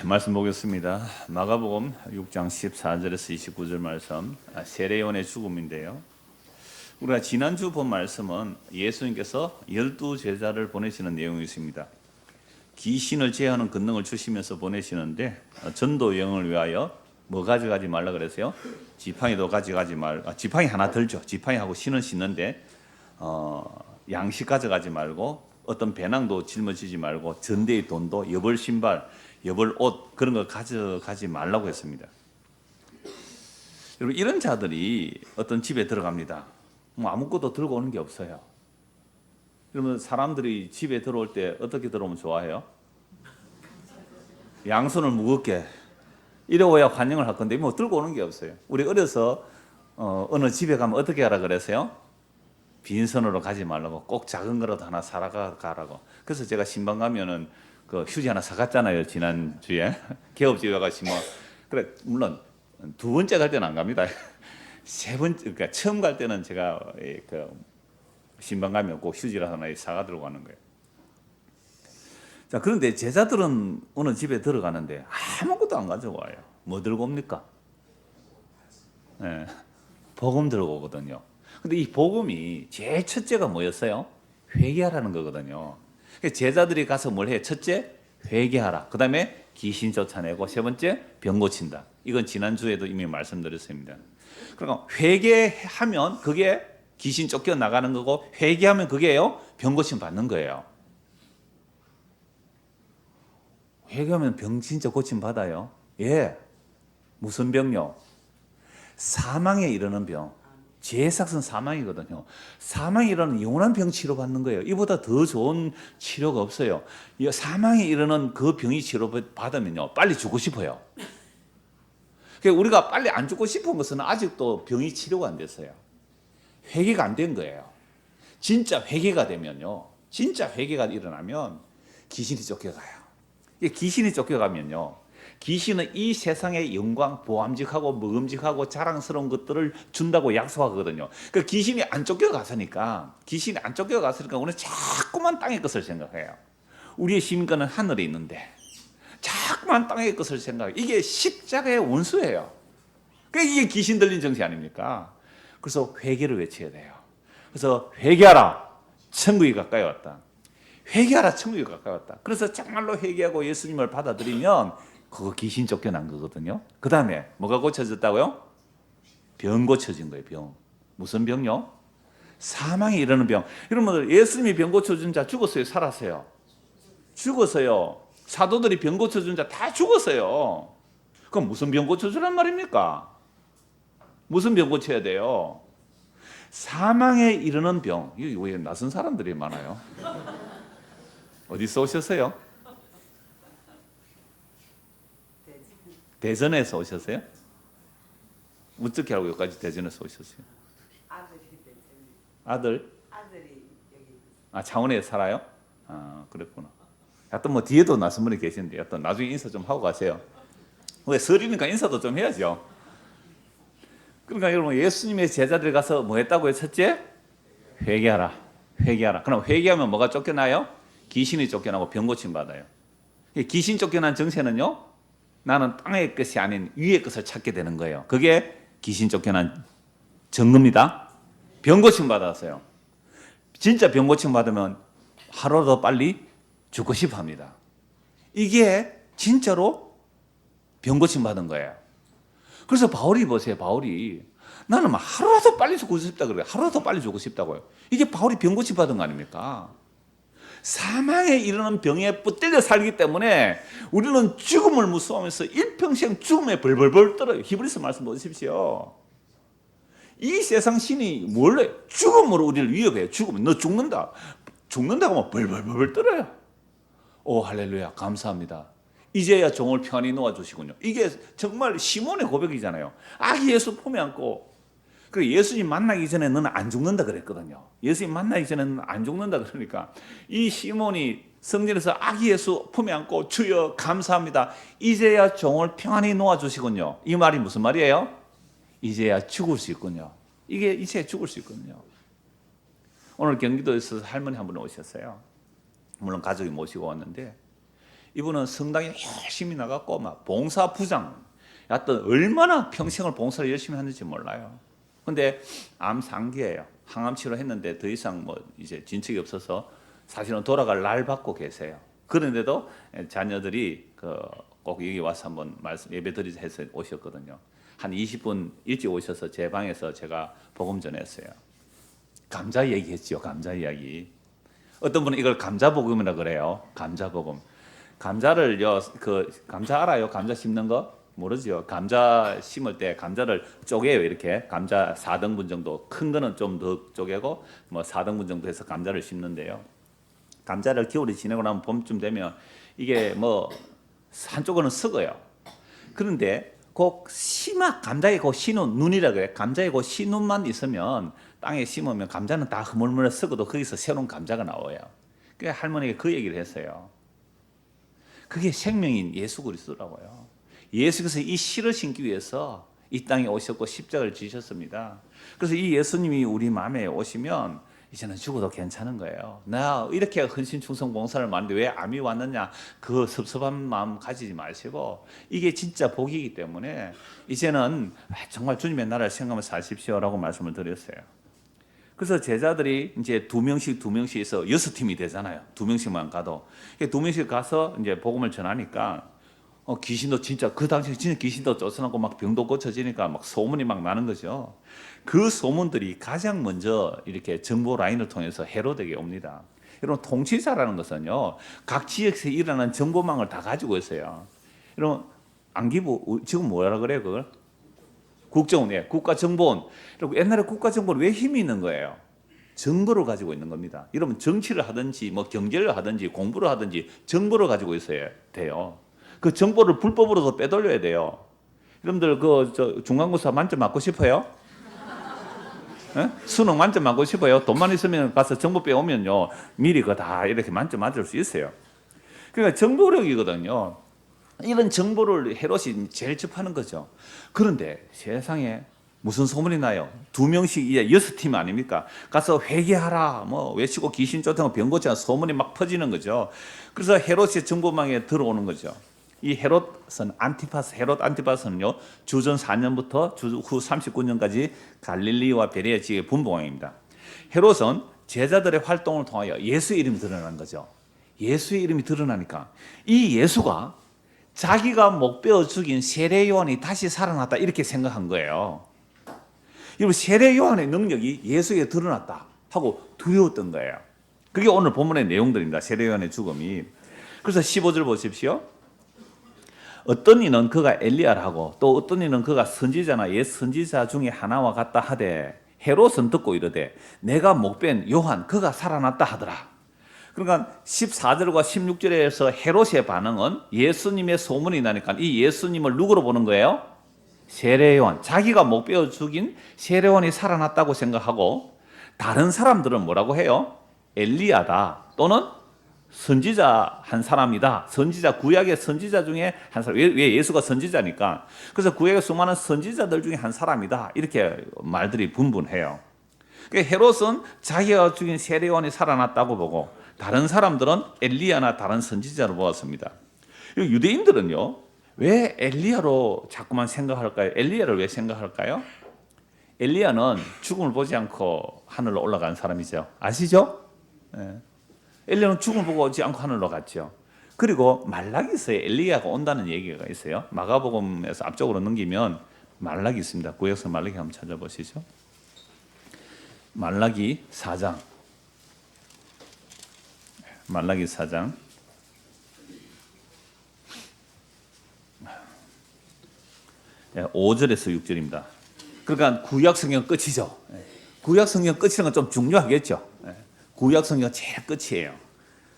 말씀 보겠습니다. 마가복음 6장 14절에서 29절 말씀, 세례요한의 죽음인데요. 우리가 지난주 본 말씀은 예수님께서 12제자를 보내시는 내용이 있습니다. 귀신을 제어하는 권능을 주시면서 보내시는데, 전도 여행을 위하여 뭐 가져가지 말라 그랬어요? 지팡이도 가져가지 지팡이 하나 들죠. 지팡이하고 신은 신는데 양식 가져가지 말고, 어떤 배낭도 짊어지지 말고, 전대의 돈도, 여벌 신발, 여벌 옷, 그런 거 가져가지 말라고 했습니다. 여러분, 이런 자들이 어떤 집에 들어갑니다. 뭐 아무것도 들고 오는 게 없어요. 그러면 사람들이 집에 들어올 때 어떻게 들어오면 좋아해요? 양손을 무겁게 이래야 환영을 할 건데, 뭐 들고 오는 게 없어요. 우리 어려서 어느 집에 가면 어떻게 하라 그랬어요? 빈손으로 가지 말라고, 꼭 작은 거라도 하나 가라고. 그래서 제가 신방 가면은 그 휴지 하나 사갔잖아요, 지난주에. 개업집에 가가지고 뭐. 그래, 물론 두 번째 갈 때는 안 갑니다. 세 번째, 그러니까 처음 갈 때는 제가 그 신방 가면 꼭 휴지를 하나 사가 들고 가는 거예요. 자, 그런데 제자들은 어느 집에 들어가는데 아무것도 안 가져와요. 뭐 들고 옵니까? 네, 복음 들고 오거든요. 근데 이 복음이 제일 첫째가 뭐였어요? 회개하라는 거거든요. 제자들이 가서 뭘 해? 첫째, 회개하라. 그 다음에 귀신 쫓아내고, 세 번째, 병 고친다. 이건 지난주에도 이미 말씀드렸습니다. 그러니까 회개하면 그게 귀신 쫓겨나가는 거고, 회개하면 그게요, 병 고침 받는 거예요. 회개하면 병 진짜 고침 받아요. 예. 무슨 병요? 사망에 이르는 병. 죄삭은 사망이거든요. 사망에 이르는 영원한 병 치료받는 거예요. 이보다 더 좋은 치료가 없어요. 사망에 이르는 그 병이 치료받으면요, 빨리 죽고 싶어요. 그러니까 우리가 빨리 안 죽고 싶은 것은 아직도 병이 치료가 안 됐어요. 회개가 안 된 거예요. 진짜 회개가 되면요, 진짜 회개가 일어나면 귀신이 쫓겨가요. 귀신이 쫓겨가면요, 귀신은 이 세상의 영광, 보암직하고 먹음직하고 자랑스러운 것들을 준다고 약속하거든요. 그 귀신이 안 쫓겨갔으니까, 우리는 자꾸만 땅의 것을 생각해요. 우리의 심근은 하늘에 있는데 자꾸만 땅의 것을 생각해요. 이게 십자가의 원수예요. 이게 귀신 들린 정신 아닙니까? 그래서 회개를 외쳐야 돼요. 그래서 회개하라, 천국이 가까이 왔다. 회개하라, 천국이 가까이 왔다. 그래서 정말로 회개하고 예수님을 받아들이면 그거 귀신 쫓겨난 거거든요. 그 다음에 뭐가 고쳐졌다고요? 병 고쳐진 거예요. 병. 무슨 병요? 사망에 이르는 병. 여러분들, 예수님이 병 고쳐준 자 죽었어요? 살았어요? 죽었어요. 사도들이 병 고쳐준 자 다 죽었어요. 그럼 무슨 병 고쳐주란 말입니까? 무슨 병 고쳐야 돼요? 사망에 이르는 병. 이거 왜 낯선 사람들이 많아요? 어디서 오셨어요? 대전에서 오셨어요? 어떻게 알고 여기까지 대전에서 오셨어요? 아들이 대전. 아들? 아들이 여기. 창원에 살아요? 그랬구나. 하여튼 뭐 뒤에도 낯선 분이 계시는데, 하여튼 나중에 인사 좀 하고 가세요. 왜 설이니까 인사도 좀 해야죠. 그러니까 여러분, 예수님의 제자들이 가서 뭐 했다고요? 첫째, 회개하라. 회개하라. 그럼 회개하면 뭐가 쫓겨나요? 귀신이 쫓겨나고 병 고침 받아요. 귀신 쫓겨난 정세는요, 나는 땅의 것이 아닌 위의 것을 찾게 되는 거예요. 그게 귀신 쫓겨난 증거입니다. 병 고침 받았어요. 진짜 병 고침 받으면 하루라도 빨리 죽고 싶어 합니다. 이게 진짜로 병 고침 받은 거예요. 그래서 바울이 보세요. 바울이 나는 막 하루라도 빨리 죽고 싶다 그래요. 하루라도 빨리 죽고 싶다고요. 이게 바울이 병 고침 받은 거 아닙니까? 사망에 이르는 병에 붙들려 살기 때문에 우리는 죽음을 무서워하면서 일평생 죽음에 벌벌벌 떨어요. 히브리서 말씀 보십시오. 이 세상 신이 원래 죽음으로 우리를 위협해요. 죽으면 너 죽는다. 죽는다고 하면 벌벌벌 떨어요. 오, 할렐루야, 감사합니다. 이제야 종을 편히 놓아주시군요. 이게 정말 시몬의 고백이잖아요. 아기 예수 품에 안고, 그 예수님 만나기 전에 너는 안 죽는다 그랬거든요. 예수님 만나기 전에 너는 안 죽는다 그러니까 이 시몬이 성전에서 아기 예수 품에 안고, 주여 감사합니다, 이제야 종을 평안히 놓아주시군요. 이 말이 무슨 말이에요? 이제야 죽을 수 있군요. 이게 이제 죽을 수 있거든요. 오늘 경기도에서 할머니 한 분 오셨어요. 물론 가족이 모시고 왔는데, 이분은 성당에 열심히 나갔고 막 봉사부장, 하여튼 얼마나 평생을 봉사를 열심히 했는지 몰라요. 근데 암 상기예요. 항암 치료했는데 더 이상 뭐 이제 진척이 없어서 사실은 돌아갈 날 받고 계세요. 그런데도 자녀들이 꼭 여기 와서 한번 말씀 예배 드리자 해서 오셨거든요. 한 20분 일찍 오셔서 제 방에서 제가 복음 전했어요. 감자 얘기했죠. 감자 이야기. 어떤 분은 이걸 감자 복음이라 그래요. 감자 복음. 감자를요, 감자 알아요? 감자 심는 거? 모르죠. 감자 심을 때 감자를 쪼개요. 이렇게 감자 4등분 정도, 큰 거는 좀 더 쪼개고 뭐 4등분 정도 해서 감자를 심는데요. 감자를 겨울이 지나고 나면 봄쯤 되면 이게 뭐 한쪽은 썩어요. 그런데 그 감자에 그 신운 눈이라 그래. 감자에 그 신운만 있으면 땅에 심으면 감자는 다 흐물흐물 썩어도 거기서 새로운 감자가 나와요. 그 할머니가 그 얘기를 했어요. 그게 생명인 예수 그리스도라고요. 예수께서 이 씨를 심기 위해서 이 땅에 오셨고 십자가를 지셨습니다. 그래서 이 예수님이 우리 마음에 오시면 이제는 죽어도 괜찮은 거예요. 나 이렇게 헌신 충성 봉사를 많은데 왜 암이 왔느냐, 그 섭섭한 마음 가지지 마시고 이게 진짜 복이기 때문에 이제는 정말 주님의 나라를 생각하면서 사십시오라고 말씀을 드렸어요. 그래서 제자들이 이제 두 명씩 해서 6팀이 되잖아요. 2명씩만 가도 2명씩 가서 이제 복음을 전하니까 귀신도 진짜 그 당시에 진짜 귀신도 쫓아나고 막 병도 고쳐지니까 막 소문이 막 나는 거죠. 그 소문들이 가장 먼저 이렇게 정보 라인을 통해서 헤로데게 옵니다. 여러분 통치자라는 것은요, 각 지역에서 일어나는 정보망을 다 가지고 있어요. 여러분 안기부 지금 뭐라 그래요 그걸? 국정원, 예, 국가정보원. 그리고 옛날에 국가정보는 왜 힘이 있는 거예요? 정보를 가지고 있는 겁니다. 여러분 정치를 하든지 뭐 경제를 하든지 공부를 하든지 정보를 가지고 있어야 돼요. 그 정보를 불법으로도 빼돌려야 돼요. 여러분들 중간고사 만점 맞고 싶어요? 예? 수능 만점 맞고 싶어요? 돈만 있으면 가서 정보 빼오면요 미리 다 이렇게 만점 맞을 수 있어요. 그러니까 정보력이거든요. 이런 정보를 헤롯이 제일 접하는 거죠. 그런데 세상에 무슨 소문이 나요? 2명씩 이제 6팀 아닙니까? 가서 회개하라 뭐 외치고 귀신 쫓아고 병 고치라 소문이 막 퍼지는 거죠. 그래서 헤롯의 정보망에 들어오는 거죠. 이 헤롯 안티파스는요 주전 4년부터 후 39년까지 갈릴리와 베레아 지역의 분봉왕입니다. 헤롯은 제자들의 활동을 통하여 예수의 이름이 드러난 거죠. 예수의 이름이 드러나니까 이 예수가 자기가 목 베어 죽인 세례 요한이 다시 살아났다 이렇게 생각한 거예요. 여러분 세례 요한의 능력이 예수에게 드러났다 하고 두려웠던 거예요. 그게 오늘 본문의 내용들입니다. 세례 요한의 죽음이. 그래서 15절 보십시오. 어떤 이는 그가 엘리야라고 또 어떤 이는 그가 선지자나 옛 선지자 중에 하나와 같다 하되 헤롯은 듣고 이르되 내가 목 뺀 요한 그가 살아났다 하더라. 그러니까 14절과 16절에서 헤롯의 반응은 예수님의 소문이 나니까 이 예수님을 누구로 보는 거예요? 세례요한, 자기가 목 베어 죽인 세례요한이 살아났다고 생각하고 다른 사람들은 뭐라고 해요? 엘리야다 또는 선지자 한 사람이다. 선지자, 구약의 선지자 중에 한 사람. 왜 예수가 선지자니까. 그래서 구약의 수많은 선지자들 중에 한 사람이다. 이렇게 말들이 분분해요. 그러니까 헤롯은 자기가 죽인 세례요한이 살아났다고 보고 다른 사람들은 엘리야나 다른 선지자로 보았습니다. 유대인들은요, 왜 엘리야로 자꾸만 생각할까요? 엘리야를 왜 생각할까요? 엘리야는 죽음을 보지 않고 하늘로 올라간 사람이죠. 아시죠? 네. 엘리야는 죽음을 보고 오지 않고 하늘로 갔죠. 그리고 말라기서에 엘리야가 온다는 얘기가 있어요. 마가복음에서 앞쪽으로 넘기면 말라기 있습니다. 구약서 말라기 한번 찾아보시죠. 말라기 4장. 말라기 4장 5절에서 6절입니다. 그러니까 구약 성경 끝이죠. 구약 성경 끝이라는 건 좀 중요하겠죠. 구약 성경 제일 끝이에요.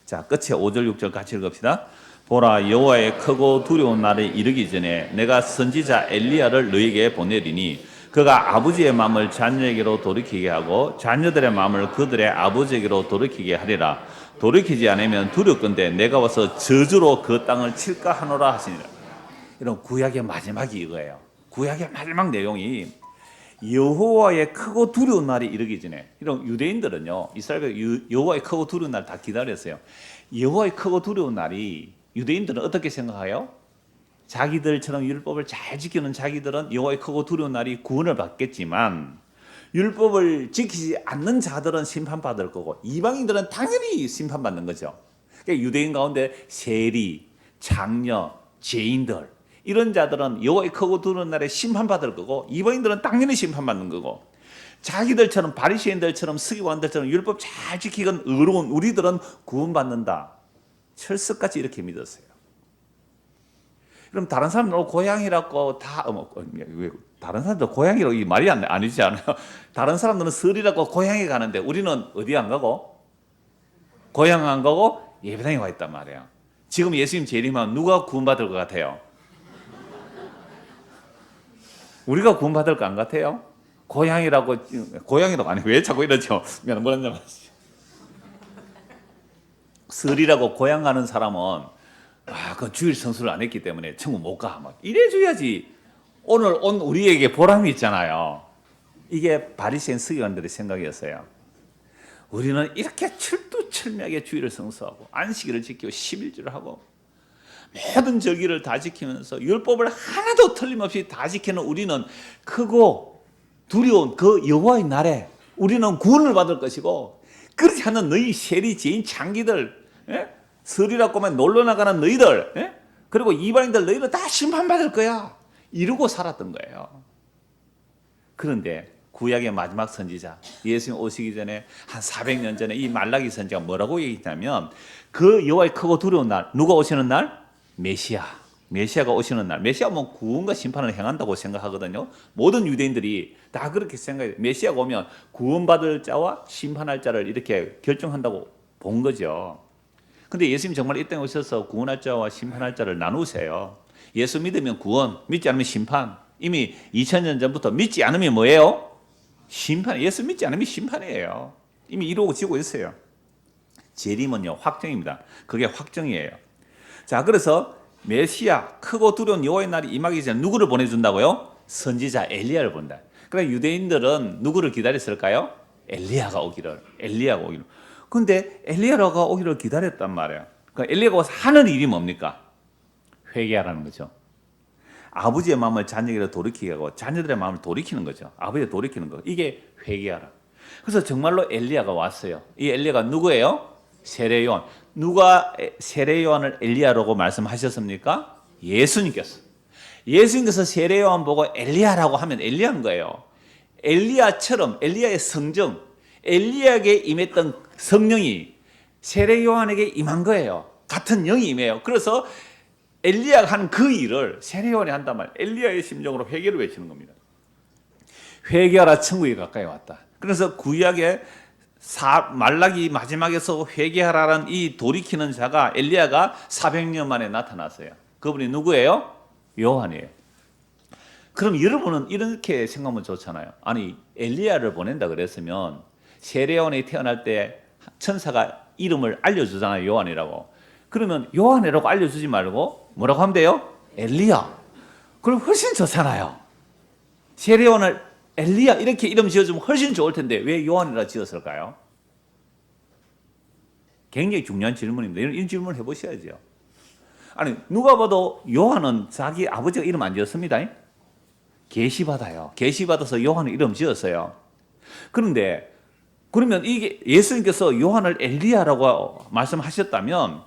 자, 끝에 5절 6절 같이 읽읍시다. 보라 여호와의 크고 두려운 날이 이르기 전에 내가 선지자 엘리야를 너에게 보내리니 그가 아버지의 마음을 자녀에게로 돌이키게 하고 자녀들의 마음을 그들의 아버지에게로 돌이키게 하리라. 돌이키지 않으면 두렵건대 내가 와서 저주로 그 땅을 칠까 하노라 하시니라. 이런 구약의 마지막이 이거예요. 구약의 마지막 내용이 여호와의 크고 두려운 날이 이르기 전에, 이런 유대인들은요 이스라엘 여호와의 크고 두려운 날 다 기다렸어요. 여호와의 크고 두려운 날이 유대인들은 어떻게 생각해요? 자기들처럼 율법을 잘 지키는 자기들은 여호와의 크고 두려운 날이 구원을 받겠지만 율법을 지키지 않는 자들은 심판받을 거고 이방인들은 당연히 심판받는 거죠. 그러니까 유대인 가운데 세리, 장녀, 죄인들 이런 자들은 여호와의 크고 두려운 날에 심판받을 거고 이방인들은 당연히 심판받는 거고 자기들처럼 바리새인들처럼 서기관들처럼 율법 잘 지키건 의로운 우리들은 구원받는다. 철석같이 이렇게 믿었어요. 그럼 다른 사람들은 고향이라고 다 왜 다른 사람들 고향이라고 이 말이 아니지 않아요? 다른 사람들은 설이라고 고향에 가는데 우리는 어디 안 가고 고향 안 가고 예배당에 와 있단 말이에요. 지금 예수님 재림하면 누가 구원받을 것 같아요? 우리가 구원받을 것 안 같아요? 고향이라고 아니 왜 자꾸 이러죠? 뭐라는 말이지? 설이라고 고향 가는 사람은 그 주일 성수를 안 했기 때문에 천국 못 가. 막 이래줘야지. 오늘 온 우리에게 보람이 있잖아요. 이게 바리새인 서기관들의 생각이었어요. 우리는 이렇게 철두철미하게 주일을 성수하고 안식일을 지키고 11주를 하고 모든 절기를 다 지키면서 율법을 하나도 틀림없이 다 지키는 우리는 크고 두려운 그 여호와의 날에 우리는 구원을 받을 것이고 그렇지 않는 너희 세리 죄인 창기들 설이라고만 놀러 나가는 너희들 그리고 이방인들 너희는 다 심판받을 거야 이러고 살았던 거예요. 그런데 구약의 마지막 선지자 예수님 오시기 전에 한 400년 전에 이 말라기 선지자가 뭐라고 얘기했냐면 그 여호와의 크고 두려운 날 누가 오시는 날? 메시아가 오시는 날. 메시아는 구원과 심판을 행한다고 생각하거든요. 모든 유대인들이 다 그렇게 생각해요. 메시아가 오면 구원받을 자와 심판할 자를 이렇게 결정한다고 본 거죠. 근데 예수님 정말 이 땅에 오셔서 구원할 자와 심판할 자를 나누세요. 예수 믿으면 구원, 믿지 않으면 심판. 이미 2000년 전부터 믿지 않으면 뭐예요? 심판. 예수 믿지 않으면 심판이에요. 이미 이루어지고 있어요. 재림은요 확정입니다. 그게 확정이에요. 자, 그래서 메시아 크고 두려운 여호와의 날이 임하기 전에 누구를 보내준다고요? 선지자 엘리야를 본다. 그래 유대인들은 누구를 기다렸을까요? 엘리야가 오기를. 근데 엘리야가 오기를 기다렸단 말이에요. 그러니까 엘리야가 와서 하는 일이 뭡니까? 회개하라는 거죠. 아버지의 마음을 자녀에게 돌이키게 하고 자녀들의 마음을 돌이키는 거죠. 아버지를 돌이키는 거. 이게 회개하라. 그래서 정말로 엘리야가 왔어요. 이 엘리야가 누구예요? 세례요한. 누가 세례요한을 엘리야라고 말씀하셨습니까? 예수님께서. 예수님께서 세례요한 보고 엘리야라고 하면 엘리야인 거예요. 엘리야처럼 엘리야의 성정, 엘리야에게 임했던 성령이 세례요한에게 임한 거예요. 같은 영이 임해요. 그래서 엘리야가 하는 그 일을 세례요한이 한단 말이에요. 엘리야의 심정으로 회개를 외치는 겁니다. 회개하라 천국이 가까이 왔다. 그래서 구약의 말라기 마지막에서 회개하라는 이 돌이키는 자가 엘리야가 400년 만에 나타났어요. 그분이 누구예요? 요한이에요. 그럼 여러분은 이렇게 생각하면 좋잖아요. 아니 엘리야를 보낸다 그랬으면 세례요한이 태어날 때 천사가 이름을 알려주잖아요. 요한이라고. 그러면 요한이라고 알려주지 말고 뭐라고 하면 돼요? 엘리야. 그럼 훨씬 좋잖아요. 세례요한을 엘리야 이렇게 이름 지어주면 훨씬 좋을 텐데 왜 요한이라 지었을까요? 굉장히 중요한 질문입니다. 이런 질문을 해보셔야죠. 아니 누가 봐도 요한은 자기 아버지가 이름 안 지었습니다. 계시받아요. 계시받아서 요한을 이름 지었어요. 그런데 그러면 이게 예수님께서 요한을 엘리야라고 말씀하셨다면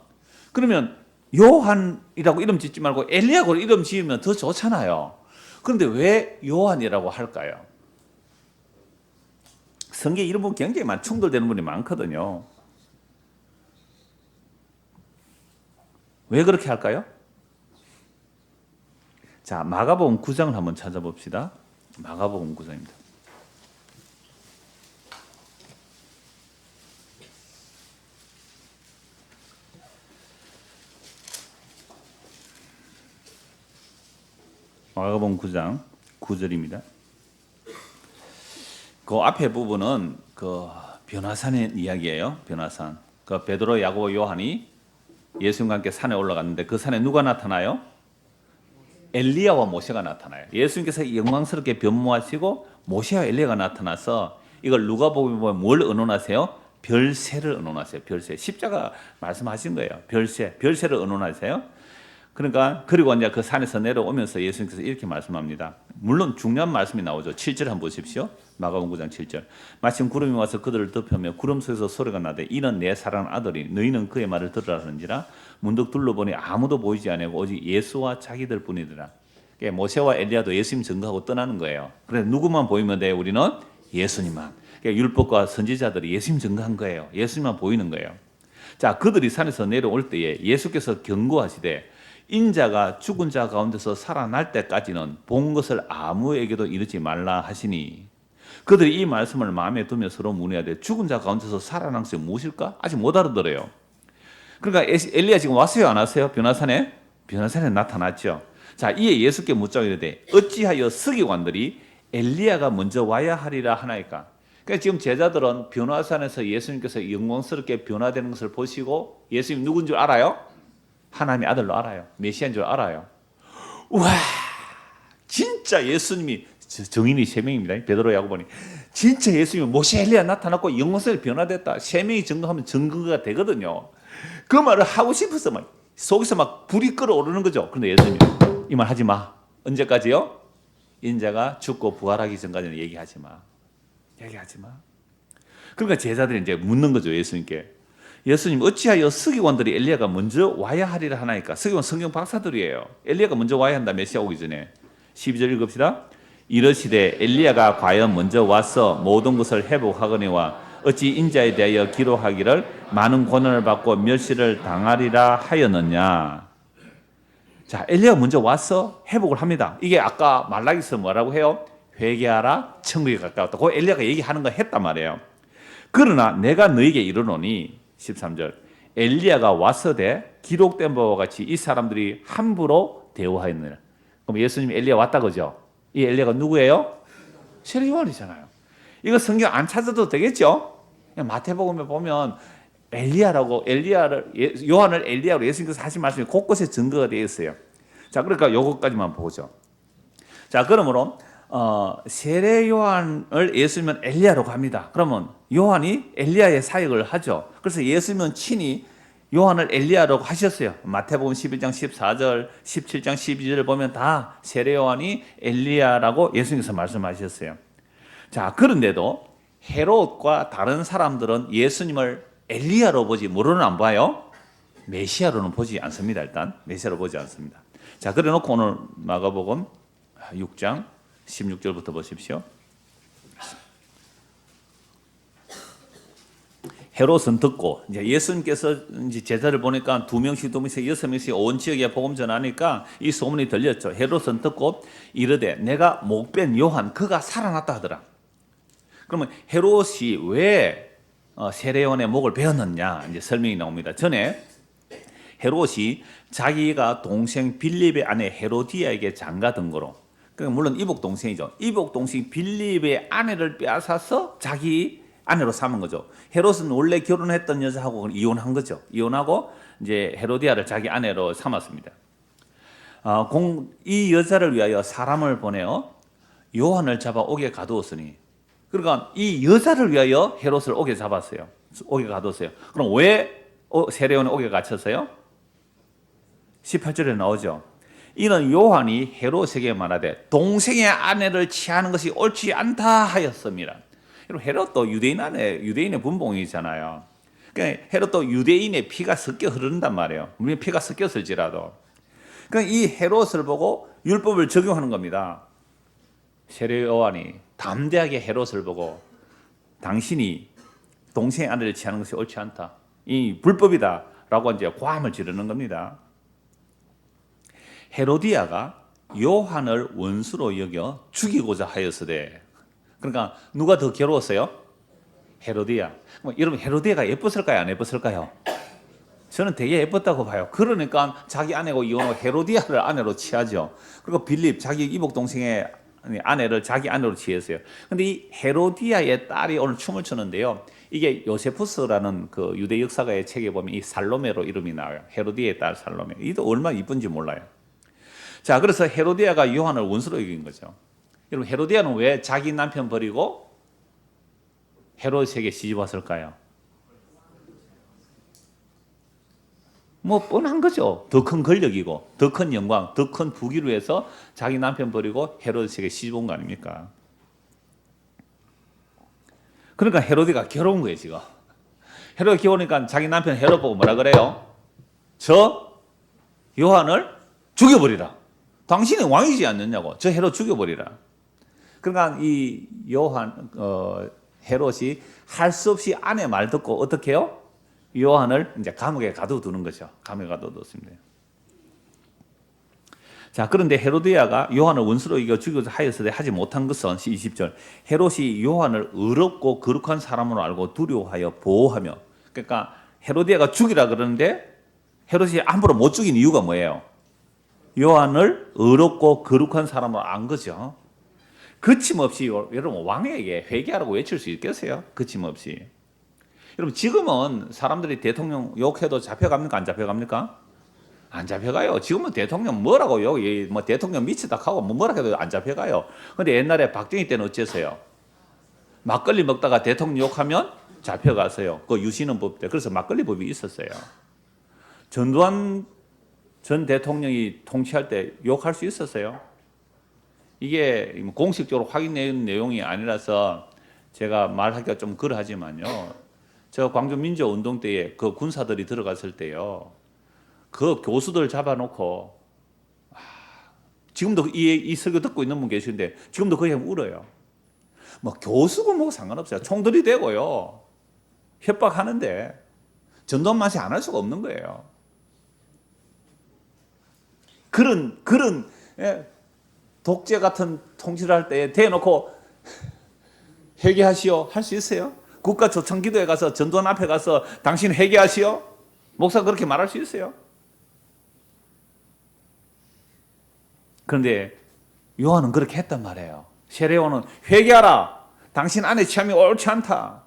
그러면 요한이라고 이름 짓지 말고 엘리야고 이름 지으면 더 좋잖아요. 그런데 왜 요한이라고 할까요? 성경에 이런 부분 굉장히 충돌되는 분이 많거든요. 왜 그렇게 할까요? 자, 마가복음 9장을 한번 찾아봅시다. 마가복음 9장입니다. 마가복음 9장 9절입니다. 그 앞에 부분은 그 변화산의 이야기예요. 변화산. 그 베드로, 야고보, 요한이 예수님과 함께 산에 올라갔는데 그 산에 누가 나타나요? 엘리야와 모세가 나타나요. 예수님께서 영광스럽게 변모하시고 모세와 엘리야가 나타나서 이걸 누가복음에 보면 뭘 의논하세요? 별세를 언론하세요. 별세. 십자가 말씀하신 거예요. 별세를 언론하세요. 그러니까 그리고 이제 그 산에서 내려오면서 예수님께서 이렇게 말씀합니다. 물론 중요한 말씀이 나오죠. 7절 한번 보십시오. 마가복음 9장 7절. 마침 구름이 와서 그들을 덮으며 구름 속에서 소리가 나되 이는 내 사랑하는 아들이 너희는 그의 말을 들으라 하는지라 문득 둘러보니 아무도 보이지 아니하고 오직 예수와 자기들 뿐이더라. 모세와 엘리야도 예수님 증거하고 떠나는 거예요. 그래서 누구만 보이면 돼? 우리는 예수님만. 율법과 선지자들이 예수님 증거한 거예요. 예수님만 보이는 거예요. 자, 그들이 산에서 내려올 때에 예수께서 경고하시되 인자가 죽은 자 가운데서 살아날 때까지는 본 것을 아무에게도 이르지 말라 하시니 그들이 이 말씀을 마음에 두며 서로 문의하되 죽은 자 가운데서 살아난 것이 무엇일까? 아직 못 알아들어요. 그러니까 엘리야 지금 왔어요 안 왔어요? 변화산에? 변화산에 나타났죠. 자, 이에 예수께 묻자고 이르되 어찌하여 서기관들이 엘리야가 먼저 와야 하리라 하나이까? 그러니까 지금 제자들은 변화산에서 예수님께서 영광스럽게 변화되는 것을 보시고 예수님 누군 줄 알아요? 하나님의 아들로 알아요. 메시아인 줄 알아요. 우와, 진짜 예수님이 정인이 세 명입니다. 베드로 야고보니 진짜 예수님이 모세 엘리야 나타났고 영광스럽게 변화됐다. 세 명이 증거하면 증거가 되거든요. 그 말을 하고 싶어서 막 속에서 막 불이 끓어오르는 거죠. 그런데 예수님이 이 말 하지 마. 언제까지요? 인자가 죽고 부활하기 전까지는 얘기하지 마. 얘기하지 마. 그러니까 제자들이 이제 묻는 거죠. 예수님께. 예수님 어찌하여 서기관들이 엘리야가 먼저 와야 하리라 하나이까? 서기관 성경 박사들이에요. 엘리야가 먼저 와야 한다. 메시아 오기 전에. 12절 읽읍시다. 이르시되 엘리야가 과연 먼저 와서 모든 것을 회복하거니와 어찌 인자에 대하여 기록하기를 많은 고난을 받고 멸시를 당하리라 하였느냐. 자, 엘리야가 먼저 와서 회복을 합니다. 이게 아까 말라기서 뭐라고 해요? 회개하라 천국에 가까웠다. 그 엘리야가 얘기하는 거 했단 말이에요. 그러나 내가 너에게 이르노니 13절 엘리야가 왔으되 기록된 바와 같이 이 사람들이 함부로 대우하였느니라. 그럼 예수님이 엘리야 왔다 그죠? 이 엘리야가 누구예요? 세례 요한이잖아요. 이거 성경 안 찾아도 되겠죠? 마태복음에 보면 요한을 엘리야로 예수님께서 하신 말씀이 곳곳에 증거가 되어 있어요. 자, 그러니까 요것까지만 보죠. 자, 그러므로 세례 요한을 예수님은 엘리야라고 합니다. 그러면 요한이 엘리야의 사역을 하죠. 그래서 예수님은 친히 요한을 엘리야라고 하셨어요. 마태복음 11장 14절, 17장 12절을 보면 다 세례 요한이 엘리야라고 예수님께서 말씀하셨어요. 자, 그런데도 헤롯과 다른 사람들은 예수님을 엘리야로 보지 뭐로는 안 봐요? 메시아로는 보지 않습니다. 일단 메시아로 보지 않습니다. 자, 그래 놓고 오늘 마가복음 6장 16절부터 보십시오. 헤롯은 듣고 이제 예수님께서 이제 제자를 보니까 2명씩 6명씩 온 지역에 복음 전하니까 이 소문이 들렸죠. 헤롯은 듣고 이르되 내가 목뺀 요한 그가 살아났다 하더라. 그러면 헤롯이 왜 세례 요한의 목을 베었느냐 이제 설명이 나옵니다. 전에 헤롯이 자기가 동생 빌립의 아내 헤로디아에게 장가든 거로, 그러니까 물론 이복 동생이죠. 이복 동생 빌립의 아내를 빼앗아서 자기 아내로 삼은 거죠. 헤롯은 원래 결혼했던 여자하고 이혼한 거죠. 이혼하고 이제 헤로디아를 자기 아내로 삼았습니다. 이 여자를 위하여 사람을 보내어 요한을 잡아 옥에 가두었으니, 그러니까 이 여자를 위하여 헤롯을 옥에 잡았어요. 옥에 가뒀어요. 그럼 왜 세례요한이 옥에 갇혔어요? 18절에 나오죠. 이는 요한이 헤롯에게 말하되 동생의 아내를 취하는 것이 옳지 않다 하였습니다. 헤롯도 유대인의 분봉이잖아요. 그러니까 헤롯도 유대인의 피가 섞여 흐른단 말이에요. 우리 피가 섞였을지라도. 그러니까 이 헤롯을 보고 율법을 적용하는 겁니다. 세례 요한이 담대하게 헤롯을 보고 당신이 동생의 아내를 취하는 것이 옳지 않다. 이 불법이다라고 이제 고함을 지르는 겁니다. 헤로디아가 요한을 원수로 여겨 죽이고자 하였으되, 그러니까 누가 더 괴로웠어요? 헤로디아. 여러분 헤로디아가 예뻤을까요? 안 예뻤을까요? 저는 되게 예뻤다고 봐요. 그러니까 자기 아내고 이혼하고 헤로디아를 아내로 취하죠. 그리고 빌립 자기 이복 동생의 아내를 자기 아내로 취했어요. 근데 이 헤로디아의 딸이 오늘 춤을 추는데요. 이게 요세푸스라는 그 유대 역사가의 책에 보면 이 살로메로 이름이 나와요. 헤로디아의 딸 살로메. 이도 얼마나 이쁜지 몰라요. 자, 그래서 헤로디아가 요한을 원수로 여긴 거죠. 여러분 헤로디아는 왜 자기 남편 버리고 헤롯에게 시집 왔을까요? 뭐 뻔한 거죠. 더 큰 권력이고 더 큰 영광, 더 큰 부귀를 위해서 자기 남편 버리고 헤로데스에게 시집 온 거 아닙니까? 그러니까 헤로디가 괴로운 거예요 지금. 헤로디 겨우니까 자기 남편 헤롯 보고 뭐라 그래요? 저 요한을 죽여버리라. 당신이 왕이지 않느냐고. 저 헤롯 죽여버리라. 그러니까 이 요한 헤롯이 할 수 없이 아내 말 듣고 어떻게 해요? 요한을 이제 감옥에 가둬두는 거죠. 감옥에 가둬뒀습니다. 자, 그런데 헤로디아가 요한을 원수로 이겨 죽여서 하였으되 하지 못한 것은 20절 헤롯이 요한을 의롭고 거룩한 사람으로 알고 두려워하여 보호하며, 그러니까 헤로디아가 죽이라 그러는데 헤롯이 함부로 못 죽인 이유가 뭐예요? 요한을 의롭고 거룩한 사람으로 안 거죠. 거침없이 여러분 왕에게 회개하라고 외칠 수 있겠어요? 거침없이. 여러분 지금은 사람들이 대통령 욕해도 잡혀갑니까? 안 잡혀갑니까? 안 잡혀가요. 지금은 대통령 뭐라고 여기 뭐 대통령 미치다 하고 뭐라 해도 안 잡혀가요. 근데 옛날에 박정희 때는 어째서요? 막걸리 먹다가 대통령 욕하면 잡혀가서요. 그 유신헌 법 때. 그래서 막걸리 법이 있었어요. 전두환 전 대통령이 통치할 때 욕할 수 있었어요. 이게 공식적으로 확인된 내용이 아니라서 제가 말하기가 좀 그러하지만요. 저 광주 민주운동 때에 그 군사들이 들어갔을 때요. 그 교수들 잡아놓고 지금도 이 설교 듣고 있는 분 계신데 지금도 그 형 울어요. 뭐 교수고 뭐 상관없어요. 총들이 되고요. 협박하는데 전두환 맛이 안 할 수가 없는 거예요. 그런 독재 같은 통치를 할 때 대놓고 회개하시오 할 수 있어요? 국가 조창기도에 가서 전두환 앞에 가서 당신 회개하시오? 목사 그렇게 말할 수 있어요? 그런데 요한은 그렇게 했단 말이에요. 세례요한은 회개하라. 당신 아내 취함이 옳지 않다.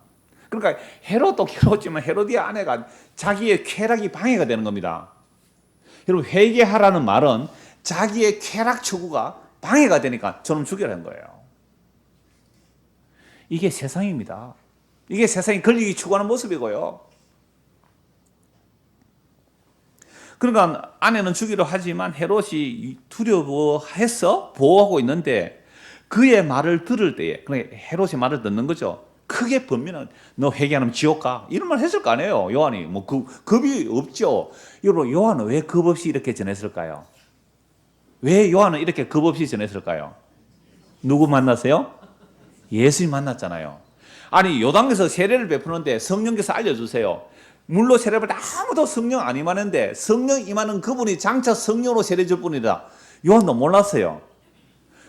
그러니까 헤롯도 괴롭지만 헤로디아 아내가 자기의 쾌락이 방해가 되는 겁니다. 여러분 회개하라는 말은 자기의 쾌락 추구가 방해가 되니까 저놈 죽여라는 거예요. 이게 세상입니다. 이게 세상이 권력이 추구하는 모습이고요. 그러니까 아내는 주기로 하지만 헤롯이 두려워해서 보호하고 있는데 그의 말을 들을 때에, 그러니까 헤롯의 말을 듣는 거죠. 크게 번민한, 너 회개하면 지옥 가. 이런 말 했을 거 아니에요. 요한이. 뭐 겁이 없죠. 여러분, 요한은 왜 겁 없이 이렇게 전했을까요? 왜 요한은 이렇게 겁 없이 전했을까요? 누구 만났어요? 예수님 만났잖아요. 아니, 요단에서 세례를 베푸는데 성령께서 알려주세요. 물로 세례를 받을 때 아무도 성령 안 임하는데 성령 임하는 그분이 장차 성령으로 세례 줄 분이다. 요한도 몰랐어요.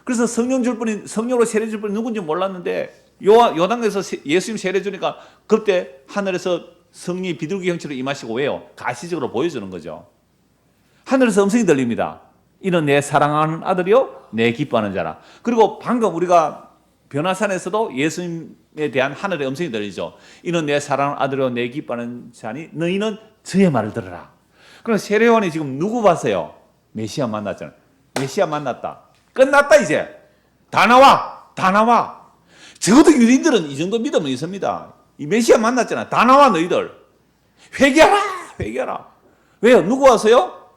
그래서 성령으로 세례 줄 분이 누군지 몰랐는데 요단에서 예수님 세례 주니까 그때 하늘에서 성령이 비둘기 형체로 임하시고 왜요? 가시적으로 보여주는 거죠. 하늘에서 음성이 들립니다. 이는 내 사랑하는 아들이요 내 기뻐하는 자라. 그리고 방금 우리가 변화산에서도 예수님에 대한 하늘의 음성이 들리죠. 이는 내 사랑하는 아들이요 내 기뻐하는 자니 너희는 저의 말을 들으라. 그럼 세례요한이 지금 누구 봤어요? 메시아 만났잖아요. 메시아 만났다. 끝났다 이제. 다 나와. 적어도 유대인들은 이 정도 믿음은 있습니다. 이 메시아 만났잖아. 다 나와 너희들. 회개하라. 왜요? 누구 와서요?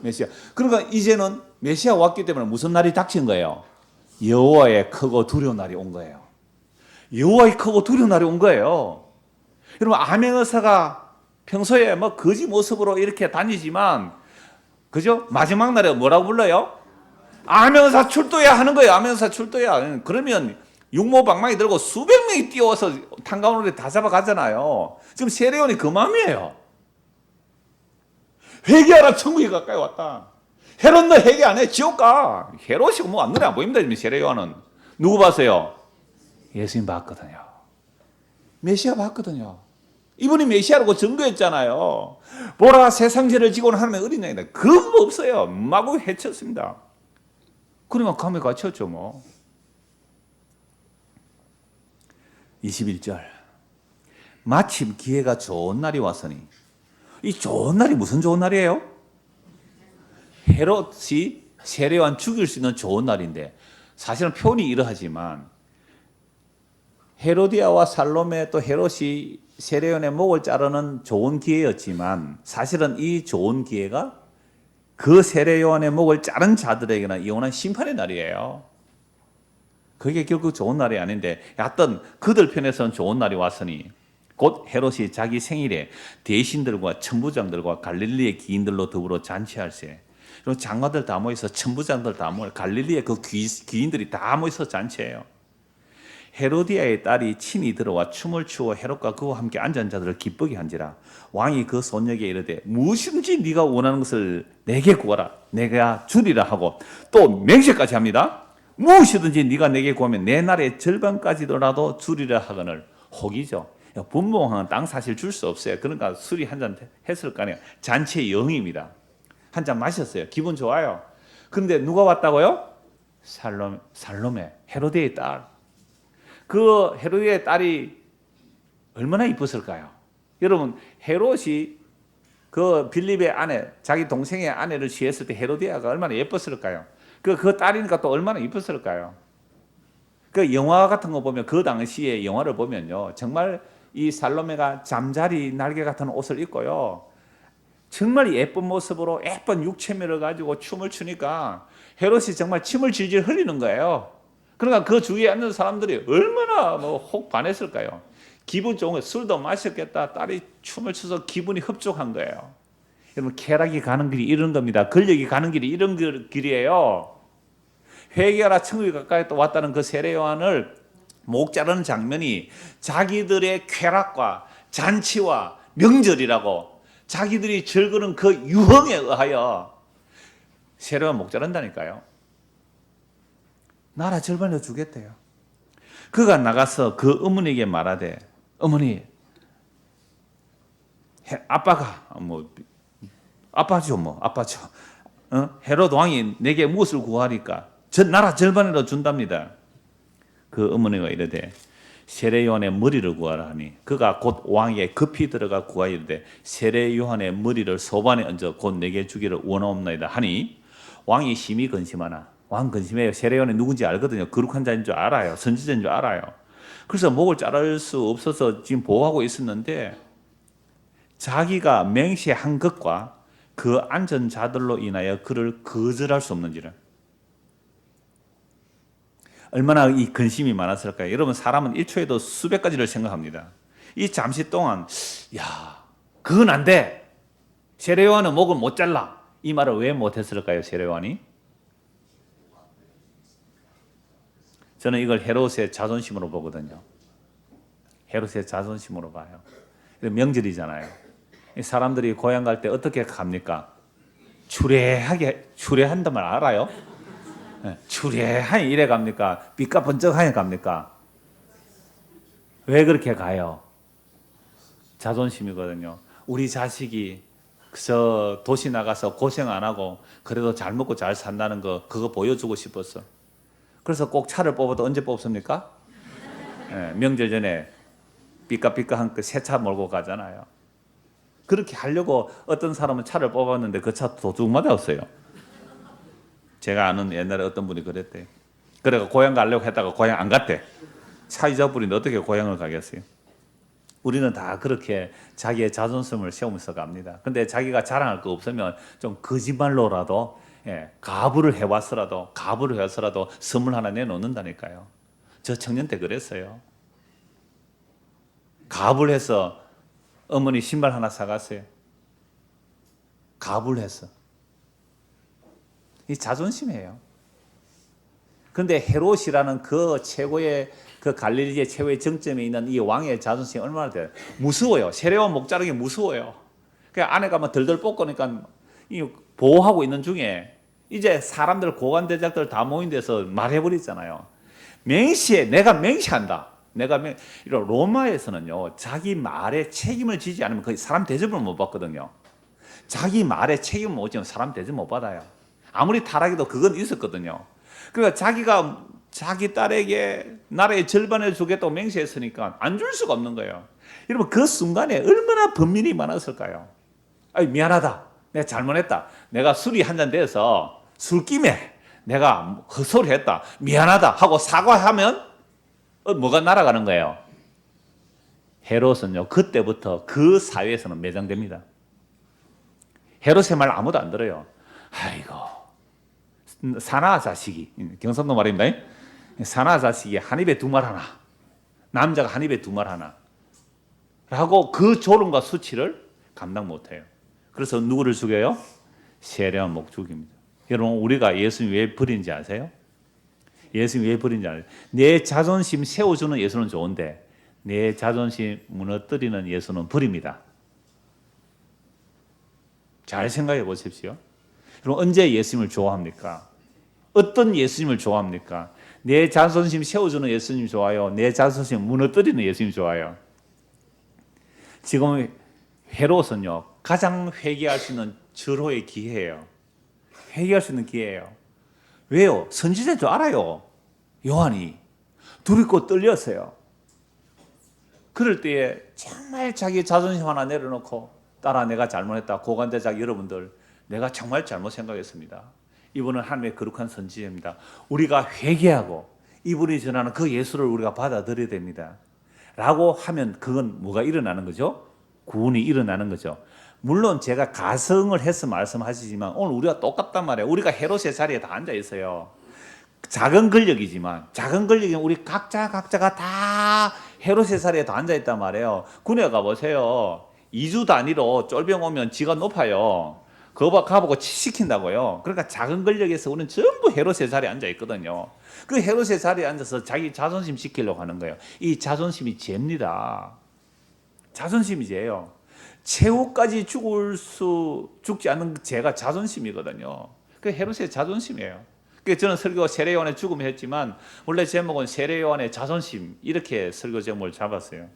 메시아. 그러니까 이제는 메시아 왔기 때문에 무슨 날이 닥친 거예요? 여호와의 크고 두려운 날이 온 거예요. 여호와의 크고 두려운 날이 온 거예요. 여러분 암행어사가 평소에 뭐 거지 모습으로 이렇게 다니지만 그죠? 마지막 날에 뭐라고 불러요? 암행어사 출도야 하는 거예요. 암행어사 출도야. 그러면 육모방망이 들고 수백 명이 뛰어와서 탄가운데 다 잡아가잖아요. 지금 세례요한이 그 마음이에요. 회개하라, 천국이 가까이 왔다. 헤롯 너 회개 안 해? 지옥 가. 헤롯이 뭐 눈에 안 보입니다. 지금 세례요한은. 누구 봤어요? 예수님 봤거든요. 메시아 봤거든요. 이분이 메시아라고 증거했잖아요. 보라 세상죄를 지고는 하나님의 어린 양이다. 그거 없어요. 마구 해쳤습니다. 그러니까 감에 갇혔죠 뭐. 21절 마침 기회가 좋은 날이 왔으니 이 좋은 날이 무슨 좋은 날이에요? 헤롯이 세례요한 죽일 수 있는 좋은 날인데 사실은 표현이 이러하지만 헤로디아와 살로메 또 헤롯이 세례요한의 목을 자르는 좋은 기회였지만 사실은 이 좋은 기회가 그 세례요한의 목을 자른 자들에게는 영원한 심판의 날이에요. 그게 결국 좋은 날이 아닌데 하여튼 그들 편에서는 좋은 날이 왔으니 곧 헤롯이 자기 생일에 대신들과 천부장들과 갈릴리의 귀인들로 더불어 잔치할세. 그리고 장관들 다 모여서 천부장들 다 모여 갈릴리의 그 귀인들이 다 모여서 잔치해요. 헤로디아의 딸이 친히 들어와 춤을 추어 헤롯과 그와 함께 앉은 자들을 기쁘게 한지라. 왕이 그 손녀에게 이르되 무엇이든지 네가 원하는 것을 내게 구하라. 내가 주리라 하고 또 맹세까지 합니다. 무엇이든지 네가 내게 구하면 내 나라의 절반까지더라도 주리라 하거늘. 혹이죠. 분봉왕은 땅 사실 줄 수 없어요. 그러니까 술이 한 잔 했을 거 아니에요. 잔치의 영입니다. 한 잔 마셨어요. 기분 좋아요. 그런데 누가 왔다고요? 살로메, 헤로데의 딸. 그 헤로데의 딸이 얼마나 이뻤을까요? 여러분, 헤롯이 그 빌립의 아내, 자기 동생의 아내를 취했을 때 헤로디아가 얼마나 예뻤을까요? 그 딸이니까 또 얼마나 이뻤을까요? 그 영화 같은 거 보면 그 당시에 영화를 보면요. 정말 이 살로메가 잠자리 날개 같은 옷을 입고요. 정말 예쁜 모습으로 예쁜 육체미를 가지고 춤을 추니까 헤롯이 정말 침을 질질 흘리는 거예요. 그러니까 그 주위에 앉는 사람들이 얼마나 혹 반했을까요? 기분 좋은 거 술도 마셨겠다. 딸이 춤을 춰서 기분이 흡족한 거예요. 여러분 쾌락이 가는 길이 이런 겁니다. 권력이 가는 길이 이런 길이에요. 회개하라 천국이 가까이 또 왔다는 그 세례 요한을 목 자르는 장면이 자기들의 쾌락과 잔치와 명절이라고 자기들이 즐거는 그 유흥에 의하여 세례 요한 목 자른다니까요. 나라 절반을 주겠대요. 그가 나가서 그 어머니에게 말하되 어머니 아빠가 아빠죠. 헤롯 왕이 내게 무엇을 구하리까? 나라 절반으로 준답니다. 그 어머니가 이르되 세례 요한의 머리를 구하라 하니 그가 곧 왕에게 급히 들어가 구하여 이르되 세례 요한의 머리를 소반에 얹어 곧 내게 주기를 원하옵나이다 하니 왕이 심히 근심하나 왕 근심해요. 세례 요한이 누군지 알거든요. 거룩한 자인 줄 알아요. 선지자인 줄 알아요. 그래서 목을 자를 수 없어서 지금 보호하고 있었는데 자기가 맹세한 것과 그 앉은 자들로 인하여 그를 거절할 수 없는지라. 얼마나 이 근심이 많았을까요? 여러분 사람은 1초에도 수백 가지를 생각합니다. 이 잠시 동안 그건 안 돼. 세례 요한은 목을 못 잘라. 이 말을 왜 못했을까요? 세례 요한이? 저는 이걸 헤롯의 자존심으로 보거든요. 헤롯의 자존심으로 봐요. 명절이잖아요. 사람들이 고향 갈 때 어떻게 갑니까? 추레한단 말 알아요? 추레하니 이래 갑니까? 삐까번쩍하니 갑니까? 왜 그렇게 가요? 자존심이거든요. 우리 자식이 저 도시 나가서 고생 안 하고 그래도 잘 먹고 잘 산다는 거 그거 보여주고 싶었어. 그래서 꼭 차를 뽑아도 언제 뽑습니까? 명절 전에 삐까삐까한 그 새 차 몰고 가잖아요. 그렇게 하려고 어떤 사람은 차를 뽑았는데 그 차 도둑 맞았어요. 제가 아는 옛날에 어떤 분이 그랬대요. 그래서 고향 가려고 했다가 고향 안 갔대. 차 잊어버리는데 어떻게 고향을 가겠어요? 우리는 다 그렇게 자기의 자존심을 세우면서 갑니다. 근데 자기가 자랑할 거 없으면 좀 거짓말로라도 가부를 해왔어라도 선물 하나 내놓는다니까요. 저 청년 때 그랬어요. 가부를 해서 어머니 신발 하나 사갔어요. 가부를 했어. 이 자존심이에요. 그런데 헤롯이라는 그 최고의 그 갈릴리의 최고의 정점에 있는 이 왕의 자존심이 얼마나 돼요? 무서워요. 세례요한 목 자르기 무서워요. 그냥 안에 가면 덜덜 뽑으니까 보호하고 있는 중에 이제 사람들 고관대작들 다 모인 데서 말해버리잖아요. 내가 맹세한다. 로마에서는요, 자기 말에 책임을 지지 않으면 거의 사람 대접을 못 받거든요. 자기 말에 책임을 못 지면 사람 대접 못 받아요. 아무리 타락해도 그건 있었거든요. 그러니까 자기가 자기 딸에게 나라의 절반을 주겠다고 맹세했으니까 안 줄 수가 없는 거예요. 여러분 그 순간에 얼마나 번민이 많았을까요? 미안하다. 내가 잘못했다. 내가 술이 한 잔 돼서 술김에 내가 헛소리했다. 미안하다 하고 사과하면 뭐가 날아가는 거예요? 헤롯은요, 그때부터 그 사회에서는 매장됩니다. 헤롯의 말 아무도 안 들어요. 아이고, 사나 자식이, 경상도 말입니다. 사나 자식이 한 입에 두 말 하나, 남자가 한 입에 두 말 하나, 라고 그 조롱과 수치를 감당 못해요. 그래서 누구를 죽여요? 세례한 목 죽입니다. 여러분, 우리가 예수님 왜 버린지 아세요? 예수님 왜 버린지 알아요? 내 자존심 세워주는 예수는 좋은데 내 자존심 무너뜨리는 예수는 버립니다. 잘 생각해 보십시오. 그럼 언제 예수님을 좋아합니까? 어떤 예수님을 좋아합니까? 내 자존심 세워주는 예수님 좋아요? 내 자존심 무너뜨리는 예수님 좋아요? 지금 헤롯은요, 가장 회개할 수 있는 절호의 기회예요. 회개할 수 있는 기회예요. 왜요? 선지자인 줄 알아요. 요한이 두렵고 떨렸어요. 그럴 때에 정말 자기 자존심 하나 내려놓고 따라 내가 잘못했다. 고관대작 여러분들, 내가 정말 잘못 생각했습니다. 이분은 하나님의 거룩한 선지자입니다. 우리가 회개하고 이분이 전하는 그 예수를 우리가 받아들여야 됩니다. 라고 하면 그건 뭐가 일어나는 거죠? 구원이 일어나는 거죠. 물론 제가 가성을 해서 말씀하시지만 오늘 우리가 똑같단 말이에요. 우리가 헤롯의 자리에 다 앉아 있어요. 작은 권력이지만 작은 권력이면 우리 각자가 다 헤롯의 자리에 다 앉아 있단 말이에요. 군에 가보세요. 2주 단위로 쫄병 오면 지가 높아요. 그거 가보고 시킨다고요. 그러니까 작은 권력에서 우리는 전부 헤롯의 자리에 앉아 있거든요. 그 헤롯의 자리에 앉아서 자기 자존심 지키려고 하는 거예요. 이 자존심이 죄입니다. 자존심이 죄예요. 최후까지 죽지 않는 죄가 자존심이거든요. 그 헤롯의 자존심이에요. 그래서 저는 설교 세례요한의 죽음을 했지만 원래 제목은 세례요한의 자존심, 이렇게 설교 제목을 잡았어요.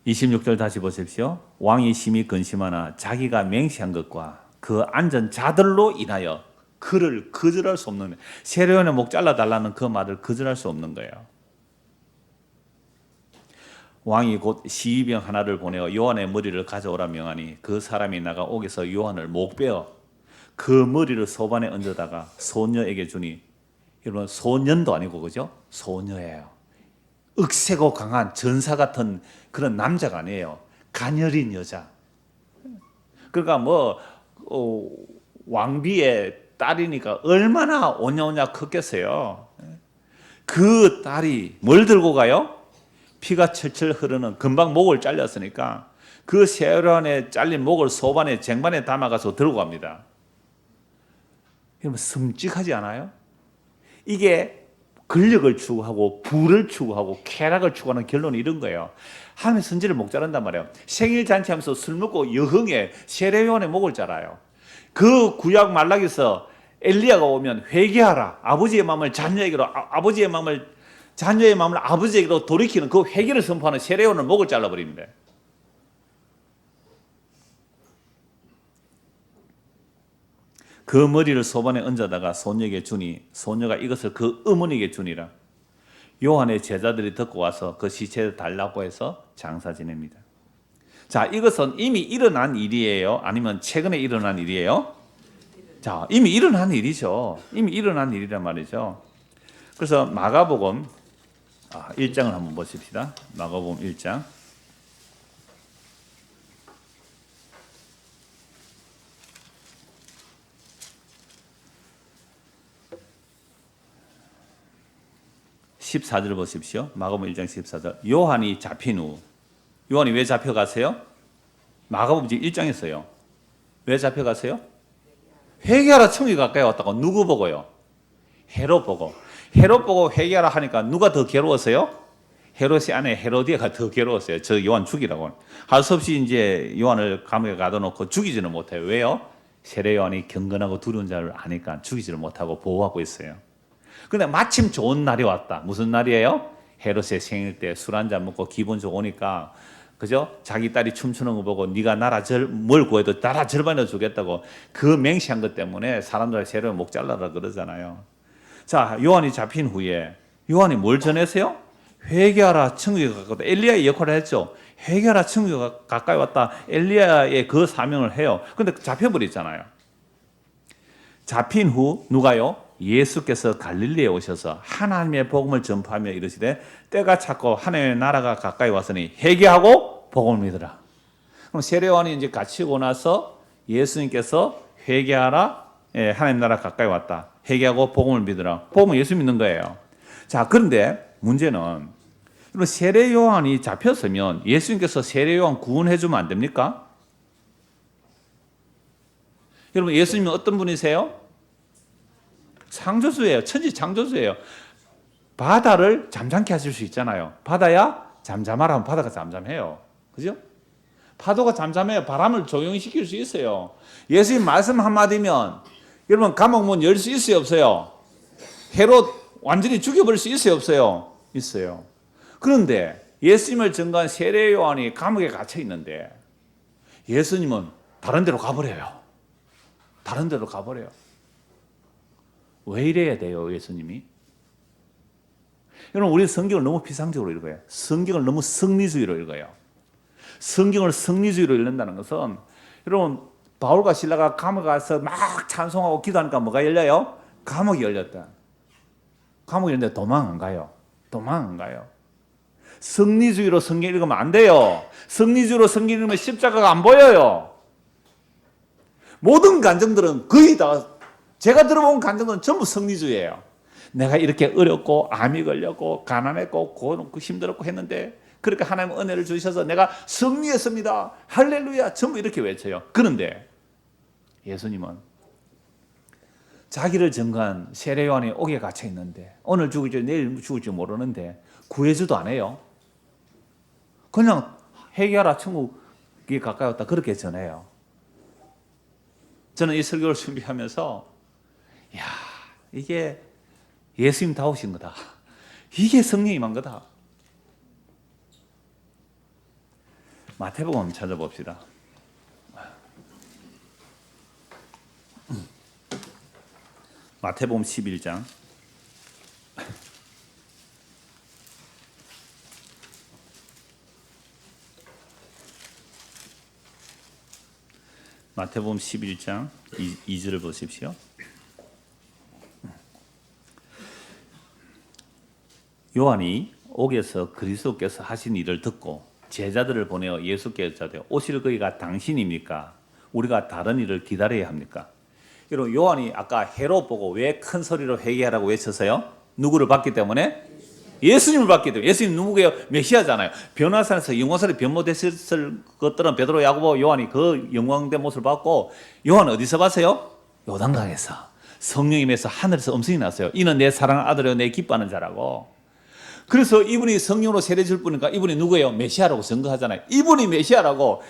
(26절) 다시 보십시오. 왕이 심히 근심하나 자기가 맹세한 것과 그 앉은 자들로 인하여 그를 거절할 수 없는, 세례요한의 목 잘라달라는 그 말을 거절할 수 없는 거예요. 왕이 곧 시위병 하나를 보내어 요한의 머리를 가져오라 명하니 그 사람이 나가 옥에서 요한을 목 베어 그 머리를 소반에 얹어다가 소녀에게 주니, 여러분 소년도 아니고 그죠? 소녀예요. 억세고 강한 전사 같은 그런 남자가 아니에요. 가녀린 여자. 그러니까 왕비의 딸이니까 얼마나 오냐오냐 컸겠어요. 그 딸이 뭘 들고 가요? 피가 철철 흐르는, 금방 목을 잘렸으니까 그 세례요한에 잘린 목을 소반에 쟁반에 담아가서 들고 갑니다. 여러분 섬뜩하지 않아요? 이게 권력을 추구하고 부를 추구하고 쾌락을 추구하는 결론이 이런 거예요. 하나님의 선지를 목 자른단 말이에요. 생일 잔치하면서 술 먹고 여흥에 세례요한의 목을 자라요. 그 구약 말라기서 엘리야가 오면 회개하라. 아버지의 마음을 자녀에게로, 아버지의 마음을 자녀의 마음을 아버지에게로 돌이키는 그 회개를 선포하는 세례요한을 목을 잘라버립니다. 그 머리를 소반에 얹어다가 소녀에게 주니 소녀가 이것을 그 어머니에게 주니라. 요한의 제자들이 듣고 와서 그 시체를 달라고 해서 장사 지냅니다. 자, 이것은 이미 일어난 일이에요? 아니면 최근에 일어난 일이에요? 자, 이미 일어난 일이죠. 이미 일어난 일이란 말이죠. 그래서 마가복음 1장을 한번 보십시다. 마가복음 1장. (14절) 보십시오. 마가복음 1장 14절. 요한이 잡힌 후, 요한이 왜 잡혀가세요? 마가복음 1장에서요. 왜 잡혀가세요? 회개하라 청이 가까이 왔다고. 누구 보고요? 헤롯 보고. 헤롯 보고 회개하라 하니까 누가 더 괴로웠어요? 헤롯의 아내 헤로디아가 더 괴로웠어요. 저 요한 죽이라고. 할 수 없이 이제 요한을 감옥에 가둬놓고 죽이지는 못해요. 왜요? 세례 요한이 경건하고 두려운 자를 아니까 죽이지를 못하고 보호하고 있어요. 근데 마침 좋은 날이 왔다. 무슨 날이에요? 헤롯의 생일 때 술 한잔 먹고 기분 좋으니까, 그죠? 자기 딸이 춤추는 거 보고 네가 뭘 구해도 나라 절반이나 주겠다고 그 맹세한 것 때문에 사람들 세례 목 잘라라 그러잖아요. 자, 요한이 잡힌 후에 요한이 뭘 전했어요? 회개하라 천국이 가까이 왔다. 엘리야의 역할을 했죠. 회개하라 천국이 가까이 왔다. 엘리야의 그 사명을 해요. 근데 잡혀버렸잖아요. 잡힌 후 누가요? 예수께서 갈릴리에 오셔서 하나님의 복음을 전파하며 이르시되 때가 찼고 하나님의 나라가 가까이 왔으니 회개하고 복음을 믿으라. 그럼 세례요한이 이제 같이 오고 나서 예수님께서 회개하라, 하나님 나라 가까이 왔다. 회개하고 복음을 믿으라. 복음은 예수 믿는 거예요. 자, 그런데 문제는 세례요한이 잡혔으면 예수님께서 세례요한 구원해 주면 안 됩니까? 여러분, 예수님은 어떤 분이세요? 창조주예요. 천지 창조주예요. 바다를 잠잠케 하실 수 있잖아요. 바다야 잠잠하라 하면 바다가 잠잠해요. 그죠? 파도가 잠잠해요. 바람을 조용히 시킬 수 있어요. 예수님 말씀 한마디면 여러분 감옥 문 열 수 있어요? 없어요? 헤롯 완전히 죽여버릴 수 있어요? 없어요? 있어요. 그런데 예수님을 증거한 세례 요한이 감옥에 갇혀 있는데 예수님은 다른 데로 가버려요. 다른 데로 가버려요. 왜 이래야 돼요, 예수님이? 여러분, 우리 성경을 너무 피상적으로 읽어요. 성경을 너무 승리주의로 읽어요. 성경을 승리주의로 읽는다는 것은 여러분, 바울과 실라가 감옥에 가서 막 찬송하고 기도하니까 뭐가 열려요? 감옥이 열렸다. 감옥이 열렸는데 도망 안 가요. 도망 안 가요. 승리주의로 성경 읽으면 안 돼요. 승리주의로 성경 읽으면 십자가가 안 보여요. 모든 간증들은 거의 다 제가 들어본 간증은 전부 승리주의예요. 내가 이렇게 어렵고 암이 걸렸고 가난했고 고통고 힘들었고 했는데 그렇게 하나님 은혜를 주셔서 내가 승리했습니다. 할렐루야. 전부 이렇게 외쳐요. 그런데 예수님은 자기를 증거한 세례 요한의 옥에 갇혀 있는데 오늘 죽을지 내일 죽을지 모르는데 구해주도 안 해요. 그냥 회개하라 천국이 가까이 왔다 그렇게 전해요. 저는 이 설교를 준비하면서 야, 이게 예수님 다우신 거다. 이게 성령이 임한 거다. 마태복음 한번 찾아봅시다. 마태복음 11장. 마태복음 11장 2절을 보십시오. 요한이 옥에서 그리스도께서 하신 일을 듣고 제자들을 보내어 예수께 여짜되 오실 거기가 당신입니까? 우리가 다른 일을 기다려야 합니까? 여러분, 요한이 아까 헤롯 보고 왜 큰 소리로 회개하라고 외쳤어요? 누구를 봤기 때문에? 예수님을 봤기 때문에. 예수님 누구예요? 메시아잖아요. 변화산에서 영광스럽게 변모됐을 것들은 베드로, 야고보, 요한이 그 영광된 모습을 봤고, 요한은 어디서 봤어요? 요단강에서 성령님에서 하늘에서 음성이 났어요. 이는 내 사랑하는 아들이요 내 기뻐하는 자라고. 그래서 이분이 성령으로 세례 줄 분이니까 이분이 누구예요? 메시아라고 증거하잖아요. 이분이 메시아라고.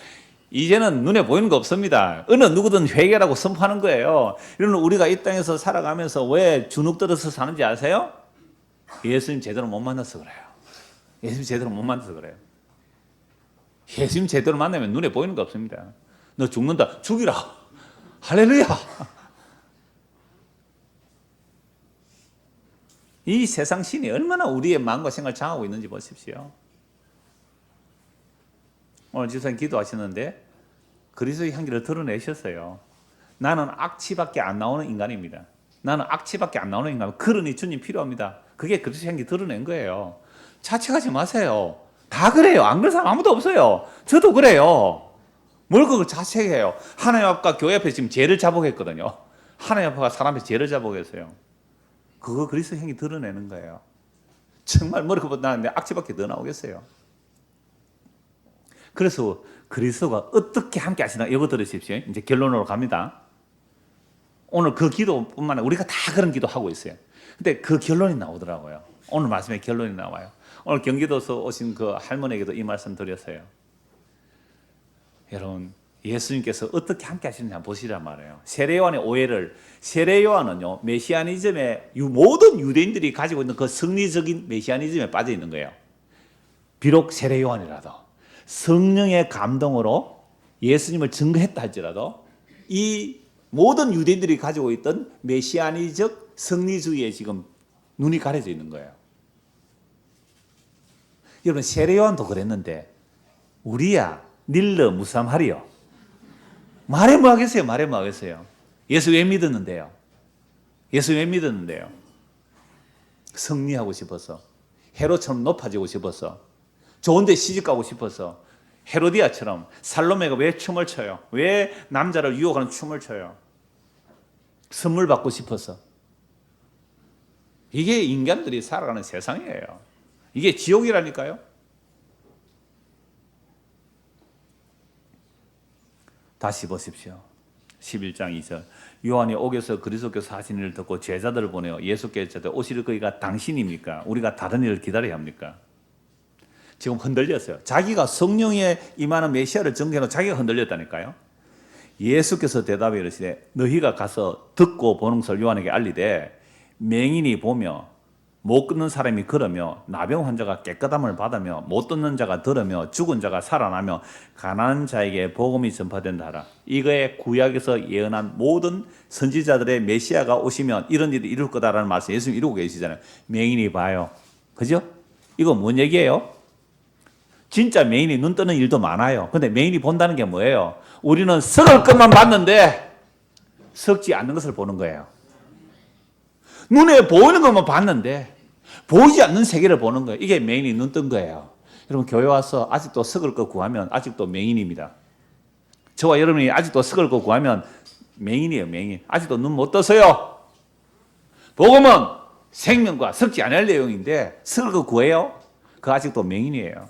이제는 눈에 보이는 거 없습니다. 어느 누구든 회개라고 선포하는 거예요. 이런 우리가 이 땅에서 살아가면서 왜 주눅들어서 사는지 아세요? 예수님 제대로 못 만나서 그래요. 예수님 제대로 못 만나서 그래요. 예수님 제대로 만나면 눈에 보이는 거 없습니다. 너 죽는다. 죽이라. 할렐루야. 이 세상 신이 얼마나 우리의 마음과 생각을 장하고 있는지 보십시오. 오늘 지사님 기도하시는데 그리스도의 향기를 드러내셨어요. 나는 악취밖에 안 나오는 인간입니다. 나는 악취밖에 안 나오는 인간. 그러니 주님 필요합니다. 그게 그리스도의 향기 드러낸 거예요. 자책하지 마세요. 다 그래요. 안 그런 사람 아무도 없어요. 저도 그래요. 뭘 그걸 자책해요. 하나님 앞과 교회 앞에 지금 죄를 자복했거든요. 하나님 앞과 사람 앞에 죄를 자복했어요. 그거 그리스도의 향기 드러내는 거예요. 정말 머리보다 나는데 악취밖에 더 나오겠어요. 그래서 그리스도가 어떻게 함께 하시나 이거 들으십시오. 이제 결론으로 갑니다. 오늘 그 기도뿐만 아니라 우리가 다 그런 기도하고 있어요. 근데 그 결론이 나오더라고요. 오늘 말씀에 결론이 나와요. 오늘 경기도에서 오신 그 할머니에게도 이 말씀 드렸어요. 여러분, 예수님께서 어떻게 함께 하시는지 한번 보시란 말이에요. 세례요한의 오해를, 세례요한은요 메시아니즘의 모든 유대인들이 가지고 있는 그 성리적인 메시아니즘에 빠져 있는 거예요. 비록 세례요한이라도 성령의 감동으로 예수님을 증거했다 할지라도 이 모든 유대인들이 가지고 있던 메시아니적 성리주의에 지금 눈이 가려져 있는 거예요. 여러분, 세례요한도 그랬는데 우리야 닐러 무삼하리요. 말해 뭐 하겠어요? 말해 뭐 하겠어요? 예수 왜 믿었는데요? 예수 왜 믿었는데요? 승리하고 싶어서, 헤롯처럼 높아지고 싶어서, 좋은 데 시집가고 싶어서, 헤로디아처럼. 살로메가 왜 춤을 춰요? 왜 남자를 유혹하는 춤을 춰요? 선물 받고 싶어서. 이게 인간들이 살아가는 세상이에요. 이게 지옥이라니까요. 다시 보십시오. 11장 2절. 요한이 옥에서 그리스도께서 하신 일을 듣고 제자들을 보내어 예수께 저들 오실 거기가 당신입니까? 우리가 다른 일을 기다려야 합니까? 지금 흔들렸어요. 자기가 성령에 임하는 메시아를 전개하고 자기가 흔들렸다니까요. 예수께서 대답해 이르시되 너희가 가서 듣고 보는 것을 요한에게 알리되 맹인이 보며 못 걷는 사람이 걸으며 나병 환자가 깨끗함을 받으며 못 듣는 자가 들으며 죽은 자가 살아나며 가난한 자에게 복음이 전파된다 하라. 이거에 구약에서 예언한 모든 선지자들의 메시아가 오시면 이런 일을 이룰 거다라는 말씀 예수님 이루고 계시잖아요. 맹인이 봐요. 그죠? 이거 뭔 얘기예요? 진짜 맹인이 눈 뜨는 일도 많아요. 근데 맹인이 본다는 게 뭐예요? 우리는 썩을 것만 봤는데 썩지 않는 것을 보는 거예요. 눈에 보이는 것만 봤는데 보이지 않는 세계를 보는 거예요. 이게 맹인이 눈 뜬 거예요. 여러분 교회 와서 아직도 썩을 것 구하면 아직도 맹인입니다. 저와 여러분이 아직도 썩을 것 구하면 맹인이에요. 맹인. 아직도 눈 못 떠서요. 복음은 생명과 썩지 않을 내용인데 썩을 것 구해요? 그 아직도 맹인이에요.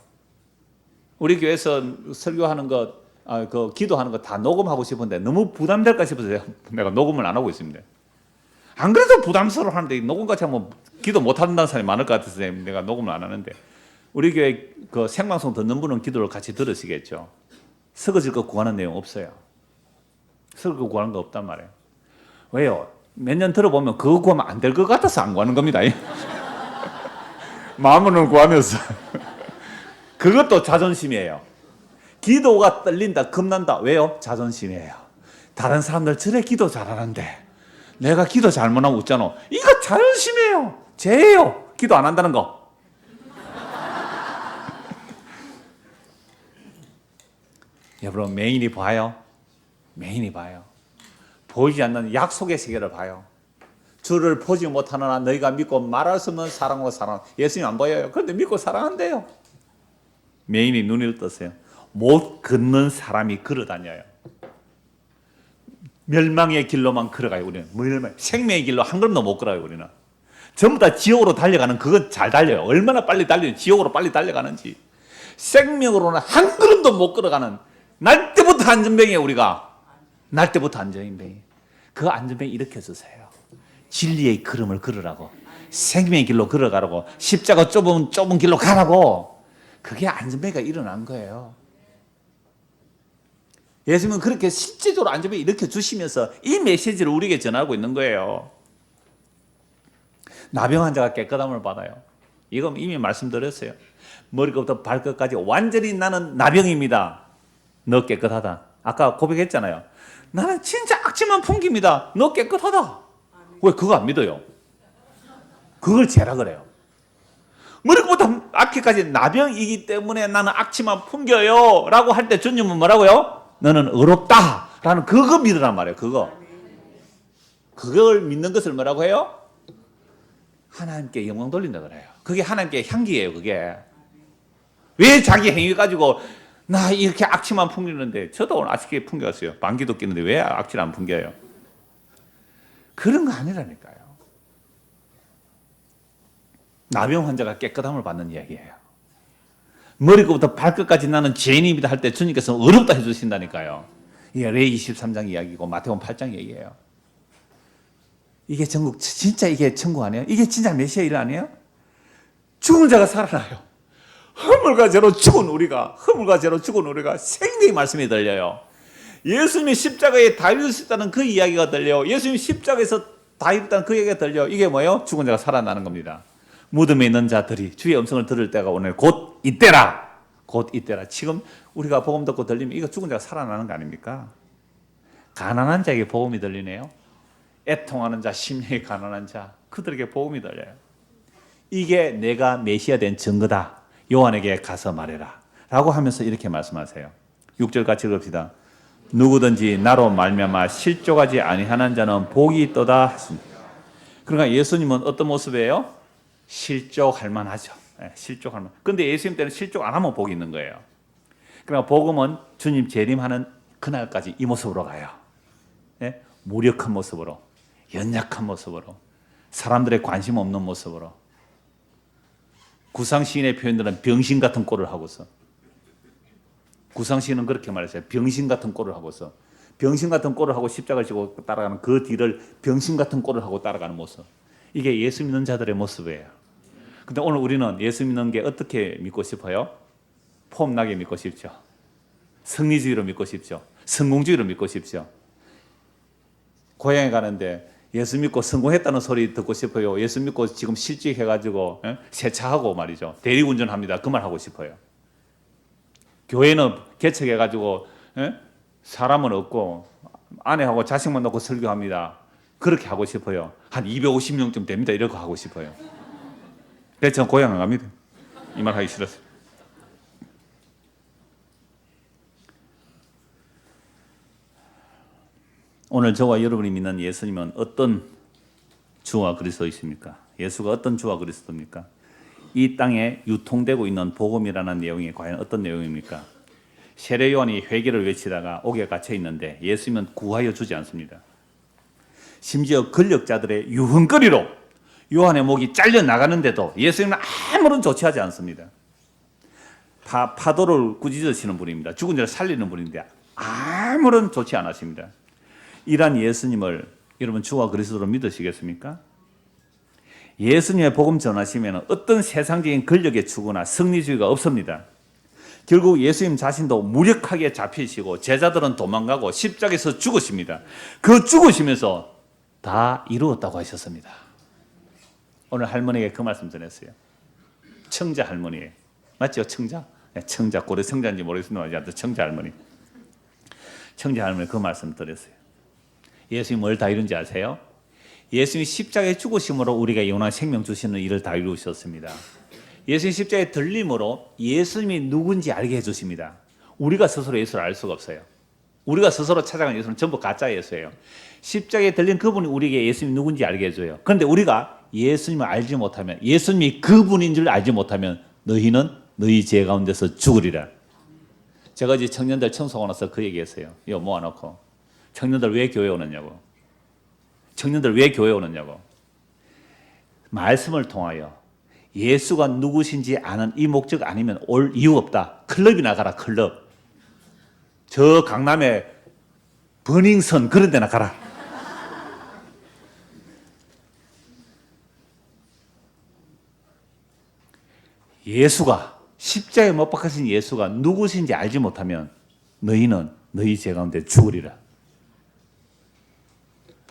우리 교회에서 설교하는 것, 그 기도하는 거 다 녹음하고 싶은데 너무 부담될까 싶어서 내가 녹음을 안 하고 있습니다. 안 그래도 부담스러워 하는데 녹음까지 하면 기도 못 한다는 사람이 많을 것 같아서 내가 녹음을 안 하는데 우리 교회 그 생방송 듣는 분은 기도를 같이 들으시겠죠. 썩어질 거 구하는 내용 없어요. 썩을 거 구하는 거 없단 말이에요. 왜요? 몇 년 들어보면 그거 구하면 안 될 것 같아서 안 구하는 겁니다. 마음으로는 구하면서. 그것도 자존심이에요. 기도가 떨린다, 겁난다. 왜요? 자존심이에요. 다른 사람들 저래 기도 잘하는데 내가 기도 잘못하면 웃잖아. 이거 자존심이에요. 죄예요. 기도 안 한다는 거. 여러분 맹인이 봐요. 맹인이 봐요. 보이지 않는 약속의 세계를 봐요. 주를 보지 못하느나 너희가 믿고 말할 수 없는 사랑으로 사랑. 예수님 안 보여요. 그런데 믿고 사랑한대요. 맹인이 눈을 떴어요. 못 걷는 사람이 걸어다녀요. 멸망의 길로만 걸어가요. 우리는 생명의 길로 한 걸음도 못 걸어요. 우리는 전부 다 지옥으로 달려가는 그건 잘 달려요. 얼마나 빨리 달려요. 지옥으로 빨리 달려가는지. 생명으로는 한 걸음도 못 걸어가는 날 때부터 안전병이에요. 우리가 날 때부터 안전병이. 그 안전병 일으켜주세요. 진리의 걸음을 걸으라고, 생명의 길로 걸어가라고, 십자가 좁은 길로 가라고. 그게 안전병이가 일어난 거예요. 예수님은 그렇게 실제적으로 안전병 일으켜 주시면서 이 메시지를 우리에게 전하고 있는 거예요. 나병 환자가 깨끗함을 받아요. 이건 이미 말씀드렸어요. 머리부터 발끝까지 완전히 나는 나병입니다. 너 깨끗하다. 아까 고백했잖아요. 나는 진짜 악취만 풍깁니다. 너 깨끗하다. 왜 그거 안 믿어요? 그걸 죄라 그래요. 머리부터 악취까지 나병이기 때문에 나는 악취만 풍겨요 라고 할 때 주님은 뭐라고요? 너는 의롭다 라는 그거 믿으란 말이에요. 그걸 믿는 것을 뭐라고 해요? 하나님께 영광 돌린다 그래요. 그게 하나님께 향기예요. 그게 왜 자기 행위 가지고 나 이렇게 악취만 풍기는데, 저도 오늘 악취 풍겼어요. 방귀도 끼는데 왜 악취를 안 풍겨요? 그런 거 아니라니까요. 나병 환자가 깨끗함을 받는 이야기예요. 머리부터 발끝까지 나는 죄인입니다 할 때 주님께서 어렵다 해주신다니까요. 이게 레위 23장 이야기고 마태복음 8장 얘기예요. 이게 전국 진짜 이게 천국 아니에요? 이게 진짜 메시아 일 아니에요? 죽은 자가 살아나요. 허물과 죄로 죽은 우리가 생명의 말씀이 들려요. 예수님이 십자가에 달리셨다는 그 이야기가 들려요. 예수님이 십자가에서 다했다는 그 얘기가 들려요. 이게 뭐예요? 죽은 자가 살아나는 겁니다. 무덤에 있는 자들이 주의 음성을 들을 때가 오늘 곧 이때라. 지금 우리가 복음 듣고 들리면 이거 죽은 자가 살아나는 거 아닙니까? 가난한 자에게 복음이 들리네요. 애통하는 자, 심령이 가난한 자, 그들에게 복음이 들려요. 이게 내가 메시아 된 증거다. 요한에게 가서 말해라 라고 하면서 이렇게 말씀하세요. 6절 같이 읽읍시다. 누구든지 나로 말미암아 실족하지 아니하는 자는 복이 있도다 하십니다. 그러니까 예수님은 어떤 모습이에요? 실족할 만하죠. 실족할 만. 근데 예수님 때는 실족 안 하면 복이 있는 거예요. 그러니까 복음은 주님 재림하는 그날까지 이 모습으로 가요. 무력한 모습으로, 연약한 모습으로, 사람들의 관심 없는 모습으로. 구상시인의 표현들은 병신 같은 꼴을 하고서, 구상시인은 그렇게 말했어요. 병신 같은 꼴을 하고서, 병신 같은 꼴을 하고 십자가를 지고 따라가는 그 뒤를 병신 같은 꼴을 하고 따라가는 모습. 이게 예수 믿는 자들의 모습이에요. 근데 오늘 우리는 예수 믿는 게 어떻게 믿고 싶어요? 폼나게 믿고 싶죠. 승리주의로 믿고 싶죠. 성공주의로 믿고 싶죠. 고향에 가는데 예수 믿고 성공했다는 소리 듣고 싶어요? 예수 믿고 지금 실직해가지고 세차하고 말이죠. 대리운전합니다. 그 말 하고 싶어요. 교회는 개척해가지고 사람은 없고 아내하고 자식만 놓고 설교합니다. 그렇게 하고 싶어요. 한 250명쯤 됩니다. 이렇게 하고 싶어요. 그래서 저는 고향 안 갑니다. 이 말 하기 싫었어요. 오늘 저와 여러분이 믿는 예수님은 어떤 주와 그리스도이십니까? 예수가 어떤 주와 그리스도입니까? 이 땅에 유통되고 있는 복음이라는 내용이 과연 어떤 내용입니까? 세례 요한이 회개를 외치다가 옥에 갇혀 있는데 예수님은 구하여 주지 않습니다. 심지어 권력자들의 유흥거리로 요한의 목이 잘려 나가는데도 예수님은 아무런 조치하지 않습니다. 파도를 꾸짖으시는 분입니다. 죽은 자를 살리는 분인데 아무런 조치 안 하십니다. 이러한 예수님을 여러분 주와 그리스도로 믿으시겠습니까? 예수님의 복음 전하시면 어떤 세상적인 권력의 추구나 승리주의가 없습니다. 결국 예수님 자신도 무력하게 잡히시고 제자들은 도망가고 십자가에서 죽으십니다. 그 죽으시면서 다 이루었다고 하셨습니다. 오늘 할머니에게 그 말씀 전했어요. 청자 할머니에. 맞죠? 청자? 네, 청자. 고려 청자인지 모르겠습니다. 청자 할머니. 청자 할머니 그 말씀 드렸어요. 예수님이 뭘 다 이룬지 아세요? 예수님이 십자가에 죽으심으로 우리가 영원한 생명 주시는 일을 다 이루셨습니다. 예수님 십자가에 들림으로 예수님이 누군지 알게 해주십니다. 우리가 스스로 예수를 알 수가 없어요. 우리가 스스로 찾아간 예수는 전부 가짜 예수예요. 십자가에 들린 그분이 우리에게 예수님이 누군지 알게 해줘요. 그런데 우리가 예수님을 알지 못하면, 예수님이 그분인 줄 알지 못하면 너희는 너희 죄 가운데서 죽으리라. 제가 이제 청년들 청소하고 나서 그 얘기했어요. 이거 모아놓고 청년들 왜 교회 오느냐고. 청년들 왜 교회 오느냐고. 말씀을 통하여 예수가 누구신지 아는 이 목적 아니면 올 이유 없다. 클럽이나 가라. 클럽. 저 강남에 버닝썬 그런 데나 가라. 예수가 십자가에 못 박히신 예수가 누구신지 알지 못하면 너희는 너희 죄 가운데 죽으리라.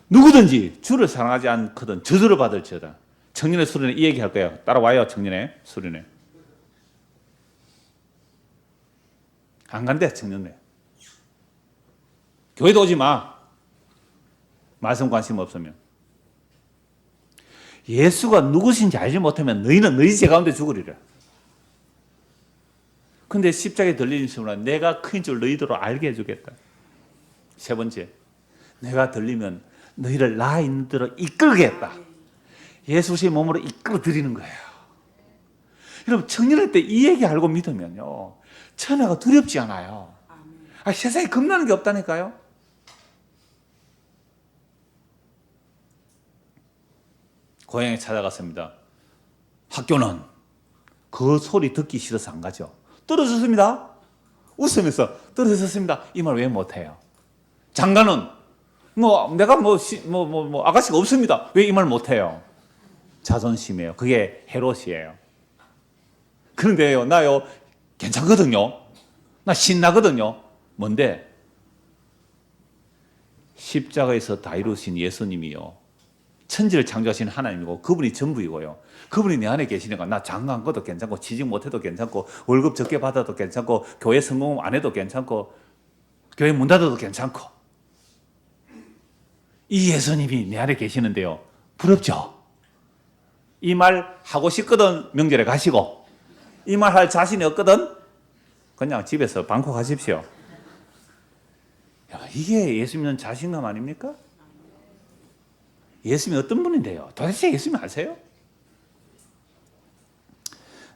누구든지 주를 사랑하지 않거든 저주를 받을지어다. 청년의 수련회 이 얘기 할 거예요. 따라와요. 청년의 수련회. 안 간대. 청년회. 교회도 오지 마. 말씀 관심 없으면. 예수가 누구신지 알지 못하면 너희는 너희 죄 가운데 죽으리라. 근데 십자가에 들리는 순간 내가 큰 줄 너희들로 알게 해주겠다. 세 번째, 내가 들리면 너희를 나 있는 대로 이끌겠다. 예수의 몸으로 이끌어 드리는 거예요. 여러분 청년할 때 이 얘기 알고 믿으면요 천하가 두렵지 않아요. 세상에 겁나는 게 없다니까요. 고향에 찾아갔습니다. 학교는 그 소리 듣기 싫어서 안 가죠. 떨어졌습니다. 웃으면서 떨어졌습니다. 이 말 왜 못해요? 장가는 내가 아가씨가 없습니다. 왜 이 말 못해요? 자존심이에요. 그게 헤롯이에요. 그런데요, 나요 괜찮거든요. 나 신나거든요. 뭔데? 십자가에서 다 이루신 예수님이요 천지를 창조하신 하나님이고 그분이 전부이고요. 그분이 내 안에 계시니까 나 장가한 것도 괜찮고 취직 못해도 괜찮고 월급 적게 받아도 괜찮고 교회 성공 안 해도 괜찮고 교회 문 닫아도 괜찮고 이 예수님이 내 안에 계시는데요. 부럽죠? 이 말 하고 싶거든 명절에 가시고 이 말 할 자신이 없거든 그냥 집에서 방콕 하십시오. 이게 예수 믿는 자신감 아닙니까? 예수님이 어떤 분인데요? 도대체 예수님 아세요?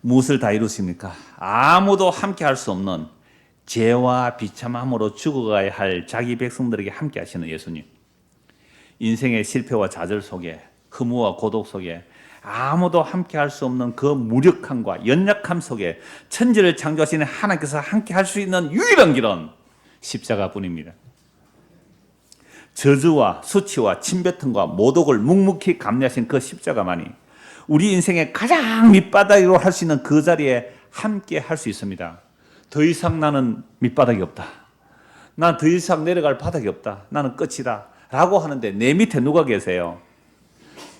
무엇을 다 이루십니까? 아무도 함께 할 수 없는 죄와 비참함으로 죽어가야 할 자기 백성들에게 함께 하시는 예수님. 인생의 실패와 좌절 속에, 허무와 고독 속에 아무도 함께 할 수 없는 그 무력함과 연약함 속에 천지를 창조하시는 하나님께서 함께 할 수 있는 유일한 길은 십자가뿐입니다. 저주와 수치와 침뱉음과 모독을 묵묵히 감내하신 그 십자가만이 우리 인생의 가장 밑바닥으로 할 수 있는 그 자리에 함께 할 수 있습니다. 더 이상 나는 밑바닥이 없다. 난 더 이상 내려갈 바닥이 없다. 나는 끝이다. 라고 하는데 내 밑에 누가 계세요?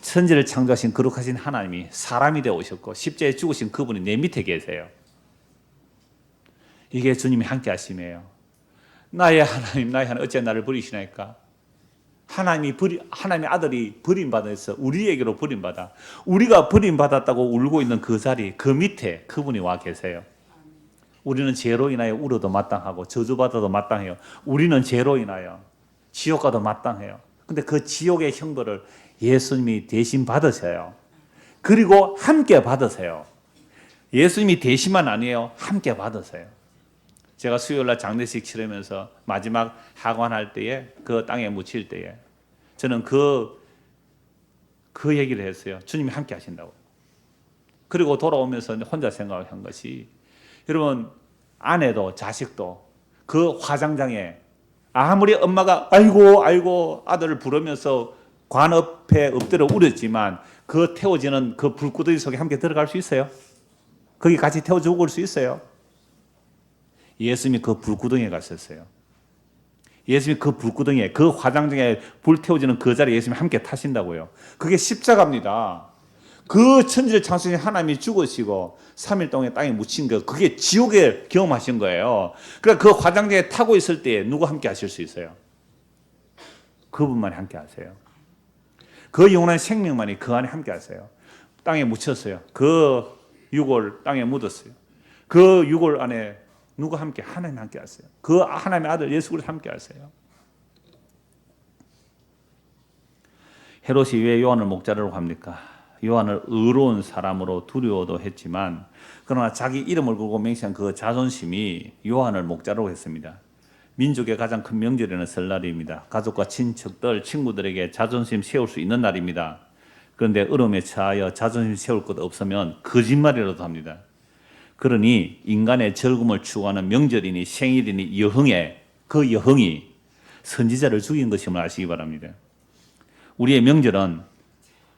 천지를 창조하신 거룩하신 하나님이 사람이 되어 오셨고 십자가에 죽으신 그분이 내 밑에 계세요. 이게 주님이 함께 하심이에요. 나의 하나님, 나의 하나님 어째 나를 버리시나이까? 하나님의 아들이 버림받아서 우리에게로 버림받아 우리가 버림받았다고 울고 있는 그 자리, 그 밑에 그분이 와 계세요. 우리는 죄로 인하여 울어도 마땅하고 저주받아도 마땅해요. 우리는 죄로 인하여 지옥 가도 마땅해요. 근데 그 지옥의 형벌을 예수님이 대신 받으셔요. 그리고 함께 받으세요. 예수님이 대신만 아니에요. 함께 받으세요. 제가 수요일날 장례식 치르면서 마지막 하관할 때에 그 땅에 묻힐 때에 저는 그 얘기를 했어요. 주님이 함께 하신다고. 그리고 돌아오면서 혼자 생각한 것이 여러분 아내도 자식도 그 화장장에 아무리 엄마가 아이고 아들을 부르면서 관 앞에 엎드려 울었지만 그 태워지는 그 불구덩이 속에 함께 들어갈 수 있어요? 거기 같이 태워 죽을 수 있어요? 예수님이 그 불구덩이에 갔었어요. 예수님이 그 불구덩이에 그 화장장에 불 태워지는 그 자리에 예수님이 함께 타신다고요. 그게 십자가입니다. 그 천지를 창조하신 하나님이 죽으시고 3일 동안 땅에 묻힌 거 그게 지옥에 경험하신 거예요. 그러니까 그 화장장에 타고 있을 때 누구 함께 하실 수 있어요? 그분만이 함께 하세요. 그 영원한 생명만이 그 안에 함께 하세요. 땅에 묻혔어요. 그 유골 땅에 묻었어요. 그 유골 안에 누가 함께? 하나님 함께 하세요. 그 하나님의 아들 예수 그리스도 함께 하세요. 헤롯이 왜 요한을 목자라고 합니까? 요한을 의로운 사람으로 두려워도 했지만 그러나 자기 이름을 걸고 맹세한 그 자존심이 요한을 목자라고 했습니다. 민족의 가장 큰 명절에는 설날입니다. 가족과 친척들, 친구들에게 자존심 세울 수 있는 날입니다. 그런데 얼음에 차하여 자존심 세울 것 없으면 거짓말이라도 합니다. 그러니 인간의 즐거움을 추구하는 명절이니 생일이니 여흥에 그 여흥이 선지자를 죽인 것임을 아시기 바랍니다. 우리의 명절은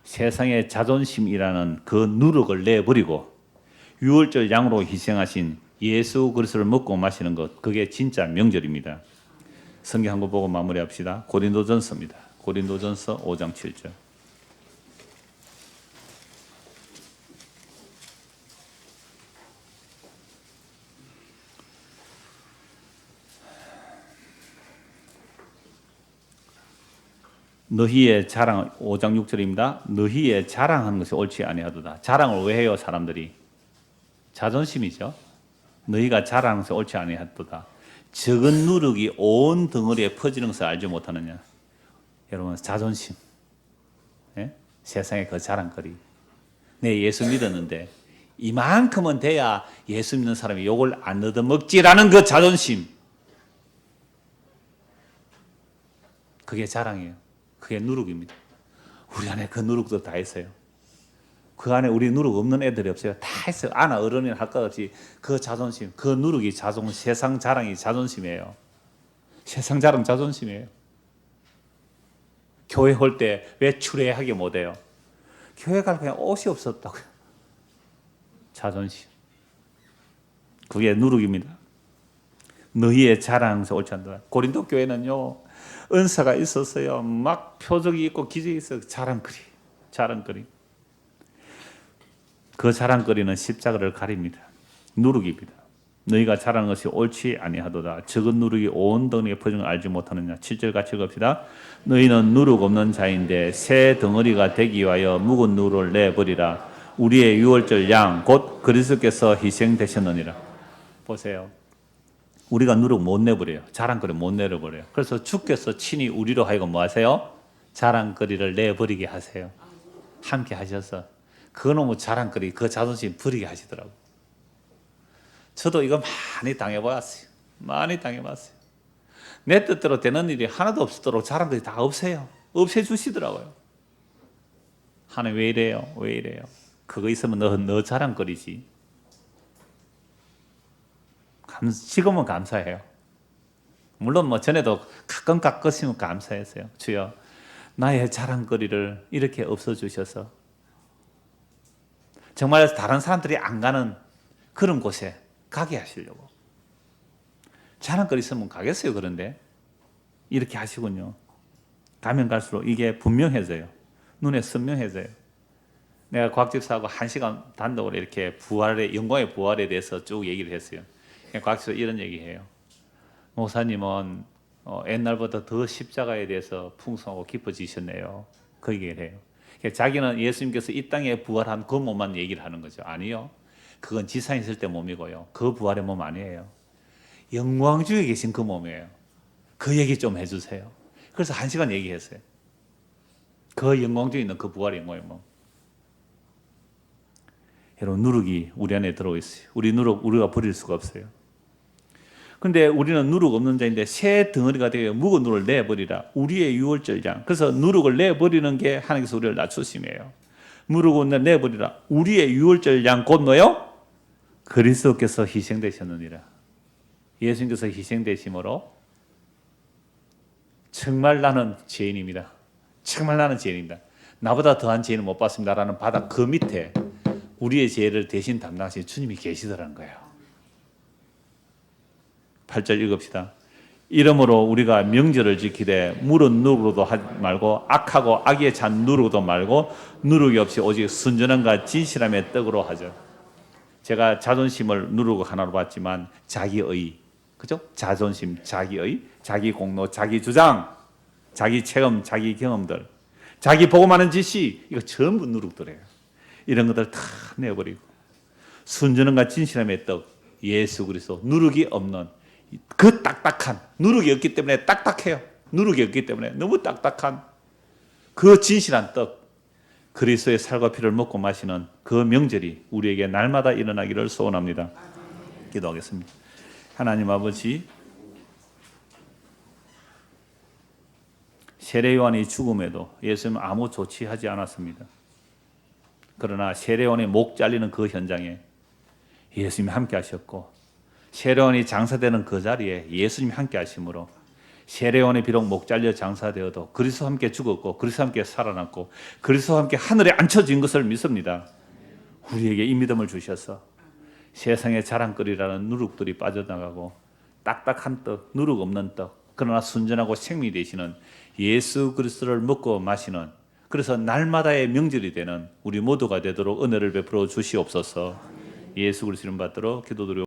세상의 자존심이라는 그 누룩을 내버리고 유월절 양으로 희생하신 예수 그리스도를 먹고 마시는 것, 그게 진짜 명절입니다. 성경 한 번 보고 마무리합시다. 고린도전서입니다. 고린도전서 5장 7절. 너희의 자랑 5장 6절입니다. 너희의 자랑하는 것이 옳지 아니하도다. 자랑을 왜 해요, 사람들이? 자존심이죠. 너희가 자랑하는 것이 옳지 아니하도다. 적은 누룩이 온 덩어리에 퍼지는 것을 알지 못하느냐. 여러분, 자존심. 예? 세상의 그 자랑거리. 내 예수 믿었는데 이만큼은 돼야 예수 믿는 사람이 욕을 안 얻어먹지라는 그 자존심. 그게 자랑이에요. 그게 누룩입니다. 우리 안에 그 누룩도 다 있어요. 그 안에 우리 누룩 없는 애들이 없어요. 다 있어요. 아나 어른이나 할 것 없이 그 자존심, 그 누룩이 세상 자랑이 자존심이에요. 세상 자랑 자존심이에요. 교회 올 때 왜 추레하게 못해요? 교회 갈 그냥 옷이 없었다고요. 자존심. 그게 누룩입니다. 너희의 자랑에서 옳지 않다. 고린도 교회는요, 은사가 있었어요. 막 표적이 있고 기적이 있어요. 자랑거리. 그 자랑거리는 십자가를 가립니다. 누룩입니다. 너희가 자랑하는 것이 옳지 아니하도다. 적은 누룩이 온 덩어리에 퍼진 걸 알지 못하느냐. 7절 같이 읽읍시다. 너희는 누룩 없는 자인데 새 덩어리가 되기 위하여 묵은 누룩을 내버리라. 우리의 유월절 양 곧 그리스도께서 희생되셨느니라. 보세요. 우리가 누룩 못 내버려요. 자랑거리 못 내버려요. 그래서 주께서 친히 우리로 하여금 뭐 하세요? 자랑거리를 내버리게 하세요. 함께 하셔서 그놈의 자랑거리, 그 자존심 버리게 하시더라고요. 저도 이거 많이 당해봤어요. 많이 당해봤어요. 내 뜻대로 되는 일이 하나도 없도록 자랑거리 다 없애요. 없애주시더라고요. 하나님 왜 이래요? 왜 이래요? 그거 있으면 너 자랑거리지. 지금은 감사해요. 물론 뭐 전에도 가끔가끔씩은 감사했어요. 주여, 나의 자랑거리를 이렇게 없어주셔서 정말 다른 사람들이 안 가는 그런 곳에 가게 하시려고. 자랑거리 있으면 가겠어요. 그런데 이렇게 하시군요. 가면 갈수록 이게 분명해져요. 눈에 선명해져요. 내가 곽 집사하고 1시간 단독으로 이렇게 부활의, 영광의 부활에 대해서 쭉 얘기를 했어요. 곽 집사 이런 얘기해요. 목사님은 옛날보다 더 십자가에 대해서 풍성하고 깊어지셨네요. 그 얘기를 해요. 자기는 예수님께서 이 땅에 부활한 그 몸만 얘기를 하는 거죠. 아니요. 그건 지상에 있을 때 몸이고요. 그 부활의 몸 아니에요. 영광주에 계신 그 몸이에요. 그 얘기 좀 해주세요. 그래서 1시간 얘기했어요. 그 영광주에 있는 그 부활의 영광의 몸. 여러분, 누룩이 우리 안에 들어있어요. 우리 누룩 우리가 버릴 수가 없어요. 근데 우리는 누룩 없는 자인데 새 덩어리가 되어 묵은 누룩을 내버리라. 우리의 유월절장. 그래서 누룩을 내버리는 게 하나님께서 우리를 낮추심이에요. 누룩을 내버리라. 우리의 유월절장 곧 뭐요? 그리스도께서 희생되셨느니라. 예수님께서 희생되심으로 정말 나는 죄인입니다. 정말 나는 죄인입니다. 나보다 더한 죄인은 못 봤습니다라는 바닥 그 밑에 우리의 죄를 대신 담당하신 주님이 계시더라는 거예요. 8절 읽읍시다. 이러므로 우리가 명절을 지키되 물은 누룩으로도 하지 말고 악하고 악에 찬 누룩으로도 말고 누룩이 없이 오직 순전함과 진실함의 떡으로 하죠. 제가 자존심을 누룩 하나로 봤지만 자기의, 그죠? 자존심, 자기의, 자기 공로, 자기 주장, 자기 체험, 자기 경험들, 자기 보고 많은 지식, 이거 전부 누룩들이에요. 이런 것들 다 내버리고 순전함과 진실함의 떡, 예수 그리스도, 누룩이 없는 그 딱딱한, 누룩이 없기 때문에 딱딱해요. 누룩이 없기 때문에 너무 딱딱한 그 진실한 떡, 그리스도의 살과 피를 먹고 마시는 그 명절이 우리에게 날마다 일어나기를 소원합니다. 기도하겠습니다. 하나님 아버지, 세례 요한의 죽음에도 예수님은 아무 조치하지 않았습니다. 그러나 세례 요한의 목 잘리는 그 현장에 예수님이 함께 하셨고, 세례 요한이 장사되는 그 자리에 예수님이 함께 하심으로 세례 요한이 비록 목 잘려 장사되어도 그리스도와 함께 죽었고 그리스도와 함께 살아났고 그리스도와 함께 하늘에 앉혀진 것을 믿습니다. 우리에게 이 믿음을 주셔서 세상의 자랑거리라는 누룩들이 빠져나가고 딱딱한 떡, 누룩 없는 떡, 그러나 순전하고 생명이 되시는 예수 그리스도를 먹고 마시는, 그래서 날마다의 명절이 되는 우리 모두가 되도록 은혜를 베풀어 주시옵소서. 예수 그리스도 이름 받들어 기도드리옵소서.